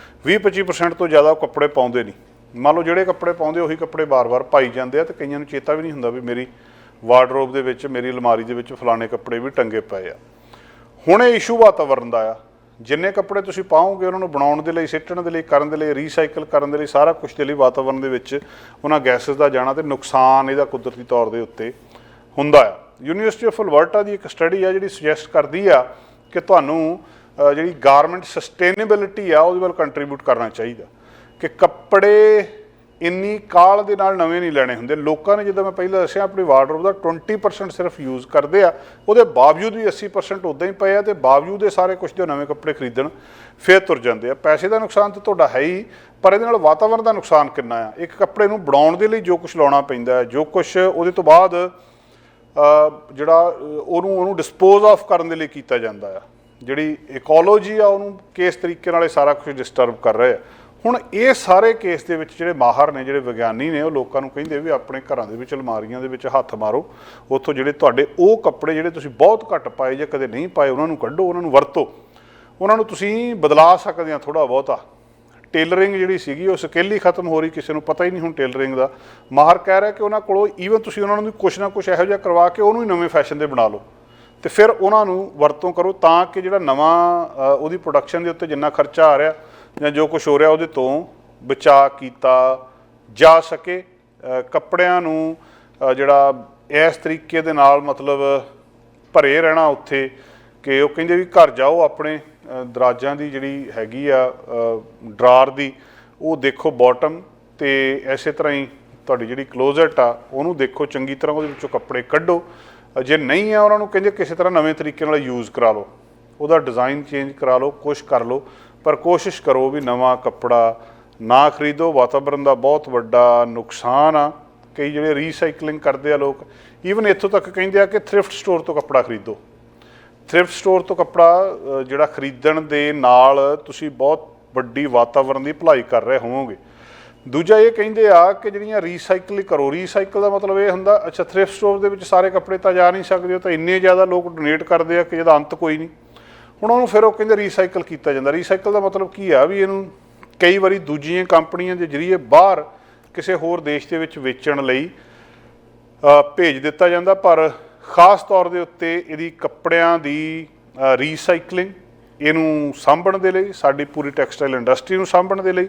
20-25% ਤੋਂ ਜ਼ਿਆਦਾ ਕੱਪੜੇ ਪਾਉਂਦੇ ਨਹੀਂ। ਮੰਨ ਲਓ ਜਿਹੜੇ ਕੱਪੜੇ ਪਾਉਂਦੇ ਉਹੀ ਕੱਪੜੇ ਵਾਰ-ਵਾਰ ਪਾਈ ਜਾਂਦੇ ਆ, ਅਤੇ ਕਈਆਂ ਨੂੰ ਚੇਤਾ ਵੀ ਨਹੀਂ ਹੁੰਦਾ ਵੀ ਮੇਰੀ ਵਾਰਡਰੋਬ ਦੇ ਵਿੱਚ, ਮੇਰੀ ਅਲਮਾਰੀ ਦੇ ਵਿੱਚ ਫਲਾਣੇ ਕੱਪੜੇ ਵੀ ਟੰਗੇ ਪਏ ਆ। ਹੁਣ ਇਹ ਇਸ਼ੂ ਵਾਤਾਵਰਨ ਦਾ ਆ। ਜਿੰਨੇ ਕੱਪੜੇ ਤੁਸੀਂ ਪਾਓਗੇ ਉਹਨਾਂ ਨੂੰ ਬਣਾਉਣ ਦੇ ਲਈ, ਸਿੱਟਣ ਦੇ ਲਈ, ਕਰਨ ਦੇ ਲਈ, ਰੀਸਾਈਕਲ ਕਰਨ ਦੇ ਲਈ, ਸਾਰਾ ਕੁਛ ਦੇ ਲਈ ਵਾਤਾਵਰਨ ਦੇ ਵਿੱਚ ਉਹਨਾਂ ਗੈਸਿਸ ਦਾ ਜਾਣਾ ਅਤੇ ਨੁਕਸਾਨ ਇਹਦਾ ਕੁਦਰਤੀ ਤੌਰ ਦੇ ਉੱਤੇ ਹੁੰਦਾ ਆ। ਯੂਨੀਵਰਸਿਟੀ ਆਫ ਅਲਬਰਟਾ ਦੀ ਇੱਕ ਸਟੱਡੀ ਆ ਜਿਹੜੀ ਸੁਜੈਸਟ ਕਰਦੀ ਆ ਕਿ ਤੁਹਾਨੂੰ ਜਿਹੜੀ ਗਾਰਮੈਂਟ ਸਸਟੇਨੇਬਿਲਿਟੀ ਆ ਉਹਦੇ ਵੱਲ ਕੰਟਰੀਬਿਊਟ ਕਰਨਾ ਚਾਹੀਦਾ, ਕਿ ਕੱਪੜੇ ਇੰਨੀ ਕਾਹਲ ਦੇ ਨਾਲ ਨਵੇਂ ਨਹੀਂ ਲੈਣੇ ਹੁੰਦੇ। ਲੋਕਾਂ ਨੇ, ਜਿੱਦਾਂ ਮੈਂ ਪਹਿਲਾਂ ਦੱਸਿਆ, ਆਪਣੀ ਵਾਰਡਰੋਬ ਦਾ 20% ਸਿਰਫ ਯੂਜ਼ ਕਰਦੇ ਆ, ਉਹਦੇ ਬਾਵਜੂਦ ਵੀ 80% ਉੱਦਾਂ ਹੀ ਪਏ ਆ, ਅਤੇ ਬਾਵਜੂਦ ਇਹ ਸਾਰੇ ਕੁਛ ਦੇ ਨਵੇਂ ਕੱਪੜੇ ਖਰੀਦਣ ਫਿਰ ਤੁਰ ਜਾਂਦੇ ਆ। ਪੈਸੇ ਦਾ ਨੁਕਸਾਨ ਤਾਂ ਤੁਹਾਡਾ ਹੈ ਹੀ, ਪਰ ਇਹਦੇ ਨਾਲ ਵਾਤਾਵਰਨ ਦਾ ਨੁਕਸਾਨ ਕਿੰਨਾ ਆ। ਇੱਕ ਕੱਪੜੇ ਨੂੰ ਬਣਾਉਣ ਦੇ ਲਈ ਜੋ ਕੁਛ ਲਾਉਣਾ ਪੈਂਦਾ ਹੈ, ਜੋ ਕੁਛ ਉਹਦੇ ਤੋਂ ਬਾਅਦ ਜਿਹੜਾ ਉਹਨੂੰ ਡਿਸਪੋਜ਼ ਆਫ ਕਰਨ ਦੇ ਲਈ ਕੀਤਾ ਜਾਂਦਾ ਆ, ਜਿਹੜੀ ਇਕੋਲੋਜੀ ਆ ਉਹਨੂੰ ਕਿਸ ਤਰੀਕੇ ਨਾਲ ਇਹ ਸਾਰਾ ਕੁਛ ਡਿਸਟਰਬ ਕਰ ਰਹੇ ਆ। ਹੁਣ ਇਹ ਸਾਰੇ ਕੇਸ ਦੇ ਵਿੱਚ ਜਿਹੜੇ ਮਾਹਰ ਨੇ, ਜਿਹੜੇ ਵਿਗਿਆਨੀ ਨੇ, ਉਹ ਲੋਕਾਂ ਨੂੰ ਕਹਿੰਦੇ ਵੀ ਆਪਣੇ ਘਰਾਂ ਦੇ ਵਿੱਚ ਅਲਮਾਰੀਆਂ ਦੇ ਵਿੱਚ ਹੱਥ ਮਾਰੋ, ਉੱਥੋਂ ਜਿਹੜੇ ਤੁਹਾਡੇ ਉਹ ਕੱਪੜੇ ਜਿਹੜੇ ਤੁਸੀਂ ਬਹੁਤ ਘੱਟ ਪਾਏ ਜਾਂ ਕਦੇ ਨਹੀਂ ਪਾਏ ਉਹਨਾਂ ਨੂੰ ਕੱਢੋ, ਉਹਨਾਂ ਨੂੰ ਵਰਤੋ, ਉਹਨਾਂ ਨੂੰ ਤੁਸੀਂ ਬਦਲਾ ਸਕਦੇ ਆ ਥੋੜ੍ਹਾ ਬਹੁਤਾ। ਟੇਲਰਿੰਗ ਜਿਹੜੀ ਸੀਗੀ ਉਹ ਸਕਿੱਲ ਹੀ ਖਤਮ ਹੋ ਰਹੀ, ਕਿਸੇ ਨੂੰ ਪਤਾ ਹੀ ਨਹੀਂ ਹੁਣ ਟੇਲਰਿੰਗ ਦਾ। ਮਾਹਰ ਕਹਿ ਰਿਹਾ ਕਿ ਉਹਨਾਂ ਕੋਲੋਂ ਈਵਨ ਤੁਸੀਂ ਉਹਨਾਂ ਨੂੰ ਵੀ ਕੁਛ ਨਾ ਕੁਛ ਇਹੋ ਜਿਹਾ ਕਰਵਾ ਕੇ ਉਹਨੂੰ ਹੀ ਨਵੇਂ ਫੈਸ਼ਨ ਦੇ ਬਣਾ ਲਓ, ਅਤੇ ਫਿਰ ਉਹਨਾਂ ਨੂੰ ਵਰਤੋਂ ਕਰੋ, ਤਾਂ ਕਿ ਜਿਹੜਾ ਨਵਾਂ ਉਹਦੀ ਪ੍ਰੋਡਕਸ਼ਨ ਦੇ ਉੱਤੇ ਜਿੰਨਾ ਖਰਚਾ ਆ ਰਿਹਾ ਜਾਂ ਜੋ ਕੁਛ ਹੋ ਰਿਹਾ ਉਹਦੇ ਤੋਂ ਬਚਾਅ ਕੀਤਾ ਜਾ ਸਕੇ। ਕੱਪੜਿਆਂ ਨੂੰ ਜਿਹੜਾ ਇਸ ਤਰੀਕੇ ਦੇ ਨਾਲ ਮਤਲਬ ਭਰੇ ਰਹਿਣਾ ਉੱਥੇ, ਕਿ ਉਹ ਕਹਿੰਦੇ ਵੀ ਘਰ ਜਾਓ ਆਪਣੇ ਦਰਾਜਾਂ ਦੀ ਜਿਹੜੀ ਹੈਗੀ ਆ ਡਰਾਰ ਦੀ, ਉਹ ਦੇਖੋ ਬਾਟਮ, ਅਤੇ ਇਸੇ ਤਰ੍ਹਾਂ ਹੀ ਤੁਹਾਡੀ ਜਿਹੜੀ ਕਲੋਜ਼ਟ ਆ ਉਹਨੂੰ ਦੇਖੋ ਚੰਗੀ ਤਰ੍ਹਾਂ, ਉਹਦੇ ਵਿੱਚੋਂ ਕੱਪੜੇ ਕੱਢੋ। ਜੇ ਨਹੀਂ ਆ ਉਹਨਾਂ ਨੂੰ ਕਹਿੰਦੇ ਕਿਸੇ ਤਰ੍ਹਾਂ ਨਵੇਂ ਤਰੀਕੇ ਨਾਲ ਯੂਜ਼ ਕਰਾ ਲਓ, ਉਹਦਾ ਡਿਜ਼ਾਈਨ ਚੇਂਜ ਕਰਾ ਲਓ, ਕੁਛ ਕਰ ਲਓ, ਪਰ ਕੋਸ਼ਿਸ਼ ਕਰੋ ਵੀ ਨਵਾਂ ਕੱਪੜਾ ਨਾ ਖਰੀਦੋ। ਵਾਤਾਵਰਨ ਦਾ ਬਹੁਤ ਵੱਡਾ ਨੁਕਸਾਨ ਆ। ਕਈ ਜਿਹੜੇ ਰੀਸਾਈਕਲਿੰਗ ਕਰਦੇ ਆ ਲੋਕ, ਈਵਨ ਇੱਥੋਂ ਤੱਕ ਕਹਿੰਦੇ ਆ ਕਿ ਥ੍ਰਿਫਟ ਸਟੋਰ ਤੋਂ ਕੱਪੜਾ ਖਰੀਦੋ। ਥ੍ਰਿਫਟ ਸਟੋਰ ਤੋਂ ਕੱਪੜਾ ਜਿਹੜਾ ਖਰੀਦਣ ਦੇ ਨਾਲ ਤੁਸੀਂ ਬਹੁਤ ਵੱਡੀ ਵਾਤਾਵਰਨ ਦੀ ਭਲਾਈ ਕਰ ਰਹੇ ਹੋਵੋਗੇ। ਦੂਜਾ ਇਹ ਕਹਿੰਦੇ ਆ ਕਿ ਜਿਹੜੀਆਂ ਰੀਸਾਈਕਲ ਕਰੋ, ਰੀਸਾਈਕਲ ਦਾ ਮਤਲਬ ਇਹ ਹੁੰਦਾ, ਅੱਛਾ ਥ੍ਰਿਫਟ ਸਟੋਰ ਦੇ ਵਿੱਚ ਸਾਰੇ ਕੱਪੜੇ ਤਾਂ ਜਾ ਨਹੀਂ ਸਕਦੇ, ਉਹ ਤਾਂ ਇੰਨੇ ਜ਼ਿਆਦਾ ਲੋਕ ਡੋਨੇਟ ਕਰਦੇ ਆ ਕਿ ਜਿਹਦਾ ਅੰਤ ਕੋਈ ਨਹੀਂ। ਹੁਣ ਉਹਨੂੰ ਫਿਰ ਉਹ ਕਹਿੰਦੇ ਰੀਸਾਈਕਲ ਕੀਤਾ ਜਾਂਦਾ। ਰੀਸਾਈਕਲ ਦਾ ਮਤਲਬ ਕੀ ਆ, ਵੀ ਇਹਨੂੰ ਕਈ ਵਾਰੀ ਦੂਜੀਆਂ ਕੰਪਨੀਆਂ ਦੇ ਜ਼ਰੀਏ ਬਾਹਰ ਕਿਸੇ ਹੋਰ ਦੇਸ਼ ਦੇ ਵਿੱਚ ਵੇਚਣ ਲਈ ਭੇਜ ਦਿੱਤਾ ਜਾਂਦਾ, ਪਰ ਖ਼ਾਸ ਤੌਰ ਦੇ ਉੱਤੇ ਇਹਦੀ ਕੱਪੜਿਆਂ ਦੀ ਰੀਸਾਈਕਲਿੰਗ, ਇਹਨੂੰ ਸਾਂਭਣ ਦੇ ਲਈ, ਸਾਡੀ ਪੂਰੀ ਟੈਕਸਟਾਈਲ ਇੰਡਸਟਰੀ ਨੂੰ ਸਾਂਭਣ ਦੇ ਲਈ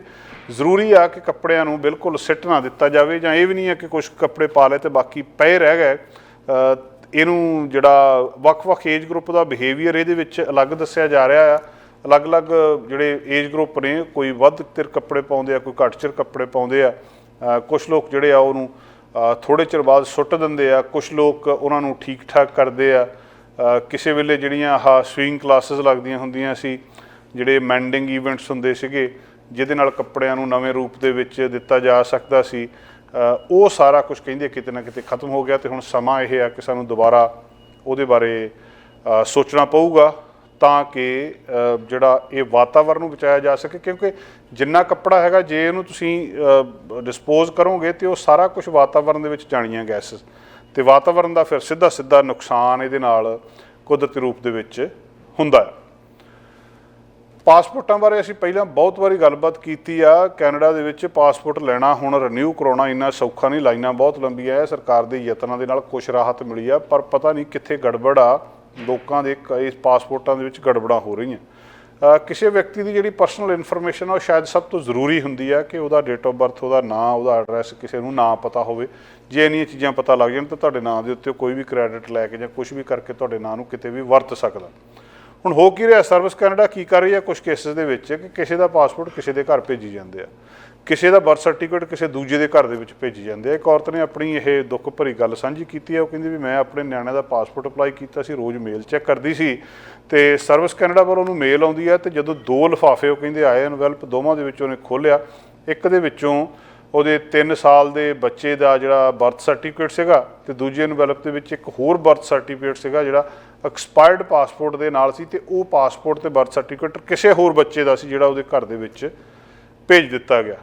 ਜ਼ਰੂਰੀ ਆ ਕਿ ਕੱਪੜਿਆਂ ਨੂੰ ਬਿਲਕੁਲ ਸਿੱਟ ਨਾ ਦਿੱਤਾ ਜਾਵੇ, ਜਾਂ ਇਹ ਵੀ ਨਹੀਂ ਹੈ ਕਿ ਕੁਛ ਕੱਪੜੇ ਪਾ ਲਏ ਅਤੇ ਬਾਕੀ ਪਏ ਰਹਿ ਗਏ। ਇਹਨੂੰ ਜਿਹੜਾ ਵੱਖ-ਵੱਖ ਏਜ ਗਰੁੱਪ ਦਾ ਬਿਹੇਵੀਅਰ ਇਹਦੇ ਵਿੱਚ ਅਲੱਗ ਦੱਸਿਆ ਜਾ ਰਿਹਾ ਆ। ਅਲੱਗ-ਅਲੱਗ ਜਿਹੜੇ ਏਜ ਗਰੁੱਪ ਨੇ, ਕੋਈ ਵੱਧ ਚਿਰ ਕੱਪੜੇ ਪਾਉਂਦੇ ਆ, ਕੋਈ ਘੱਟ ਚਿਰ ਕੱਪੜੇ ਪਾਉਂਦੇ ਆ। ਕੁਛ ਲੋਕ ਜਿਹੜੇ ਆ ਉਹਨੂੰ ਥੋੜ੍ਹੇ ਚਿਰ ਬਾਅਦ ਸੁੱਟ ਦਿੰਦੇ ਆ, ਕੁਛ ਲੋਕ ਉਹਨਾਂ ਨੂੰ ਠੀਕ ਠਾਕ ਕਰਦੇ ਆ। ਕਿਸੇ ਵੇਲੇ ਜਿਹੜੀਆਂ ਆਹ ਸਵਿੰਗ ਕਲਾਸਿਸ ਲੱਗਦੀਆਂ ਹੁੰਦੀਆਂ ਸੀ, ਜਿਹੜੇ ਮੈਂਡਿੰਗ ਈਵੈਂਟਸ ਹੁੰਦੇ ਸੀਗੇ, ਜਿਹਦੇ ਨਾਲ ਕੱਪੜਿਆਂ ਨੂੰ ਨਵੇਂ ਰੂਪ ਦੇ ਵਿੱਚ ਦਿੱਤਾ ਜਾ ਸਕਦਾ ਸੀ, ਉਹ ਸਾਰਾ ਕੁਛ ਕਹਿੰਦੇ ਕਿਤੇ ਨਾ ਕਿਤੇ ਖਤਮ ਹੋ ਗਿਆ। ਅਤੇ ਹੁਣ ਸਮਾਂ ਇਹ ਆ ਕਿ ਸਾਨੂੰ ਦੁਬਾਰਾ ਉਹਦੇ ਬਾਰੇ ਸੋਚਣਾ ਪਊਗਾ, ਤਾਂ ਕਿ ਜਿਹੜਾ ਇਹ ਵਾਤਾਵਰਨ ਨੂੰ ਬਚਾਇਆ ਜਾ ਸਕੇ, ਕਿਉਂਕਿ ਜਿੰਨਾ ਕੱਪੜਾ ਹੈਗਾ ਜੇ ਇਹਨੂੰ ਤੁਸੀਂ ਡਿਸਪੋਜ਼ ਕਰੋਗੇ ਤੇ ਉਹ ਸਾਰਾ ਕੁਝ ਵਾਤਾਵਰਨ ਦੇ ਵਿੱਚ ਜਾਣੀਆਂ ਗੈਸਸ, ਤੇ ਵਾਤਾਵਰਨ ਦਾ ਫਿਰ ਸਿੱਧਾ ਸਿੱਧਾ ਨੁਕਸਾਨ ਇਹਦੇ ਨਾਲ ਕੁਦਰਤੀ ਰੂਪ ਦੇ ਵਿੱਚ ਹੁੰਦਾ ਹੈ। ਪਾਸਪੋਰਟਾਂ ਬਾਰੇ ਅਸੀਂ ਪਹਿਲਾਂ ਬਹੁਤ ਵਾਰੀ ਗੱਲਬਾਤ ਕੀਤੀ ਆ। ਕੈਨੇਡਾ ਦੇ ਵਿੱਚ ਪਾਸਪੋਰਟ ਲੈਣਾ ਹੁਣ ਰੀਨਿਊ ਕਰਾਉਣਾ ਇੰਨਾ ਸੌਖਾ ਨਹੀਂ, ਲਾਈਨਾਂ ਬਹੁਤ ਲੰਬੀਆਂ ਹੈ। ਸਰਕਾਰ ਦੇ ਯਤਨਾਂ ਦੇ ਨਾਲ ਕੁਛ ਰਾਹਤ ਮਿਲੀ ਆ, ਪਰ ਪਤਾ ਨਹੀਂ ਕਿੱਥੇ ਗੜਬੜ ਆ, ਲੋਕਾਂ ਦੇ ਇਸ ਪਾਸਪੋਰਟਾਂ ਦੇ ਵਿੱਚ ਗੜਬੜਾਂ ਹੋ ਰਹੀਆਂ। ਕਿਸੇ ਵਿਅਕਤੀ ਦੀ ਜਿਹੜੀ ਪਰਸਨਲ ਇਨਫੋਰਮੇਸ਼ਨ ਆ ਉਹ ਸ਼ਾਇਦ ਸਭ ਤੋਂ ਜ਼ਰੂਰੀ ਹੁੰਦੀ ਆ ਕਿ ਉਹਦਾ ਡੇਟ ਆਫ ਬਰਥ, ਉਹਦਾ ਨਾਂ, ਉਹਦਾ ਐਡਰੈਸ ਕਿਸੇ ਨੂੰ ਨਾ ਪਤਾ ਹੋਵੇ। ਜੇ ਇੰਨੀਆਂ ਚੀਜ਼ਾਂ ਪਤਾ ਲੱਗ ਜਾਣ ਤਾਂ ਤੁਹਾਡੇ ਨਾਂ ਦੇ ਉੱਤੇ ਕੋਈ ਵੀ ਕ੍ਰੈਡਿਟ ਲੈ ਕੇ ਜਾਂ ਕੁਛ ਵੀ ਕਰਕੇ ਤੁਹਾਡੇ ਨਾਂ ਨੂੰ ਕਿਤੇ ਵੀ ਵਰਤ ਸਕਦਾ। ਹੁਣ ਹੋ ਕੀ ਰਿਹਾ, ਸਰਵਿਸ ਕੈਨੇਡਾ ਕੀ ਕਰ ਰਹੀ ਹੈ ਕੁਛ ਕੇਸਿਸ ਦੇ ਵਿੱਚ ਕਿ ਕਿਸੇ ਦਾ ਪਾਸਪੋਰਟ ਕਿਸੇ ਦੇ ਘਰ ਭੇਜੀ ਜਾਂਦੇ ਆ, ਕਿਸੇ ਦਾ ਬਰਥ ਸਰਟੀਫਿਕੇਟ ਕਿਸੇ ਦੂਜੇ ਦੇ ਘਰ ਦੇ ਵਿੱਚ ਭੇਜੀ ਜਾਂਦੇ ਆ। ਇੱਕ ਔਰਤ ਨੇ ਆਪਣੀ ਇਹ ਦੁੱਖ ਭਰੀ ਗੱਲ ਸਾਂਝੀ ਕੀਤੀ ਹੈ। ਉਹ ਕਹਿੰਦੀ ਵੀ ਮੈਂ ਆਪਣੇ ਨਿਆਣੇ ਦਾ ਪਾਸਪੋਰਟ ਅਪਲਾਈ ਕੀਤਾ ਸੀ, ਰੋਜ਼ ਮੇਲ ਚੈੱਕ ਕਰਦੀ ਸੀ ਤੇ ਸਰਵਿਸ ਕੈਨੇਡਾ ਵੱਲੋਂ ਉਹਨੂੰ ਮੇਲ ਆਉਂਦੀ ਹੈ ਤੇ ਜਦੋਂ 2 ਲਿਫਾਫੇ ਉਹ ਕਹਿੰਦੇ ਆਏ ਐਨਵੈਲਪ, ਦੋਵਾਂ ਦੇ ਵਿੱਚੋਂ ਉਹਨੇ ਖੋਲ੍ਹਿਆ, ਇੱਕ ਦੇ ਵਿੱਚੋਂ ਉਹਦੇ 3 ਸਾਲ ਦੇ ਬੱਚੇ ਦਾ ਜਿਹੜਾ ਬਰਥ ਸਰਟੀਫਿਕੇਟ ਸੀਗਾ ਤੇ ਦੂਜੇ ਐਨਵੈਲਪ ਦੇ ਵਿੱਚ ਇੱਕ ਹੋਰ ਬਰਥ ਸਰਟੀਫਿਕੇਟ ਸੀਗਾ ਜਿਹੜਾ ਐਕਸਪਾਇਰਡ ਪਾਸਪੋਰਟ ਦੇ ਨਾਲ ਸੀ, ਤੇ ਉਹ ਪਾਸਪੋਰਟ ਤੇ ਬਰਥ ਸਰਟੀਫਿਕੇਟ ਕਿਸੇ ਹੋਰ ਬੱਚੇ ਦਾ ਸੀ ਜਿਹੜਾ ਉਹਦੇ ਘਰ ਦੇ ਵਿੱਚ ਭੇਜ ਦਿੱਤਾ ਗਿਆ।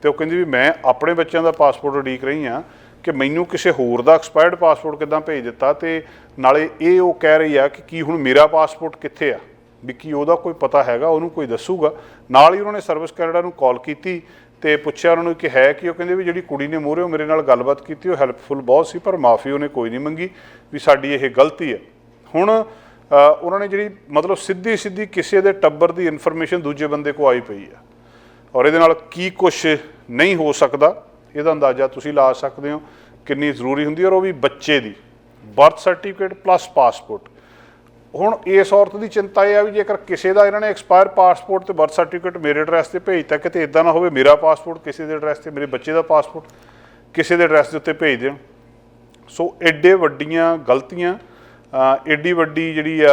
ਤੇ ਉਹ ਕਹਿੰਦੀ ਵੀ ਮੈਂ ਆਪਣੇ ਬੱਚਿਆਂ ਦਾ ਪਾਸਪੋਰਟ ਉਡੀਕ ਰਹੀ ਹਾਂ ਕਿ ਮੈਨੂੰ ਕਿਸੇ ਹੋਰ ਦਾ ਐਕਸਪਾਇਰਡ ਪਾਸਪੋਰਟ ਕਿੱਦਾਂ ਭੇਜ ਦਿੱਤਾ, ਤੇ ਨਾਲੇ ਇਹ ਉਹ ਕਹਿ ਰਹੀ ਆ ਕਿ ਕੀ ਹੁਣ ਮੇਰਾ ਪਾਸਪੋਰਟ ਕਿੱਥੇ ਆ, ਵੀ ਕੀ ਉਹਦਾ ਕੋਈ ਪਤਾ ਹੈਗਾ, ਉਹਨੂੰ ਕੋਈ ਦੱਸੂਗਾ। ਨਾਲ ਹੀ ਉਹਨਾਂ ਨੇ ਸਰਵਿਸ ਕੈਨੇਡਾ ਨੂੰ ਕਾਲ ਕੀਤੀ ਤੇ ਪੁੱਛਿਆ ਉਹਨਾਂ ਨੂੰ ਕਿ ਹੈ ਕਿ, ਉਹ ਕਹਿੰਦੇ ਵੀ ਜਿਹੜੀ ਕੁੜੀ ਨੇ ਮੂਹਰੇ ਮੇਰੇ ਨਾਲ ਗੱਲਬਾਤ ਕੀਤੀ ਉਹ ਹੈਲਪਫੁਲ ਬਹੁਤ ਸੀ, ਪਰ ਮਾਫੀ ਉਹਨੇ ਕੋਈ ਨਹੀਂ ਮੰਗੀ, ਵੀ ਸਾਡੀ ਇਹ ਗਲਤੀ ਹੈ। ਹੁਣ ਉਹਨਾਂ ਨੇ ਜਿਹੜੀ ਮਤਲਬ ਸਿੱਧੀ ਕਿਸੇ ਦੇ ਟੱਬਰ ਦੀ ਇਨਫੋਰਮੇਸ਼ਨ ਦੂਜੇ ਬੰਦੇ ਕੋਲ ਆਈ ਪਈ ਆ, ਔਰ ਇਹਦੇ ਨਾਲ ਕੀ ਕੁਛ ਨਹੀਂ ਹੋ ਸਕਦਾ ਇਹਦਾ ਅੰਦਾਜ਼ਾ ਤੁਸੀਂ ਲਾ ਸਕਦੇ ਹੋ ਕਿੰਨੀ ਜ਼ਰੂਰੀ ਹੁੰਦੀ, ਔਰ ਉਹ ਵੀ ਬੱਚੇ ਦੀ ਬਰਥ ਸਰਟੀਫਿਕੇਟ ਪਲੱਸ ਪਾਸਪੋਰਟ। ਹੁਣ ਇਸ ਔਰਤ ਦੀ ਚਿੰਤਾ ਇਹ ਆ ਵੀ ਜੇਕਰ ਕਿਸੇ ਦਾ ਇਹਨਾਂ ਨੇ ਐਕਸਪਾਇਰ ਪਾਸਪੋਰਟ ਤੇ ਬਰਥ ਸਰਟੀਫਿਕੇਟ ਮੇਰੇ ਐਡਰੈਸ ਤੇ ਭੇਜਤਾ, ਕਿਤੇ ਇੱਦਾਂ ਨਾ ਹੋਵੇ ਮੇਰਾ ਪਾਸਪੋਰਟ ਕਿਸੇ ਦੇ ਐਡਰੈਸ ਤੇ, ਮੇਰੇ ਬੱਚੇ ਦਾ ਪਾਸਪੋਰਟ ਕਿਸੇ ਦੇ ਐਡਰੈਸ ਦੇ ਉੱਤੇ ਭੇਜ ਦੇਣ। ਸੋ ਐਡੇ ਵੱਡੀਆਂ ਗਲਤੀਆਂ, ਐਡੀ ਵੱਡੀ ਜਿਹੜੀ ਆ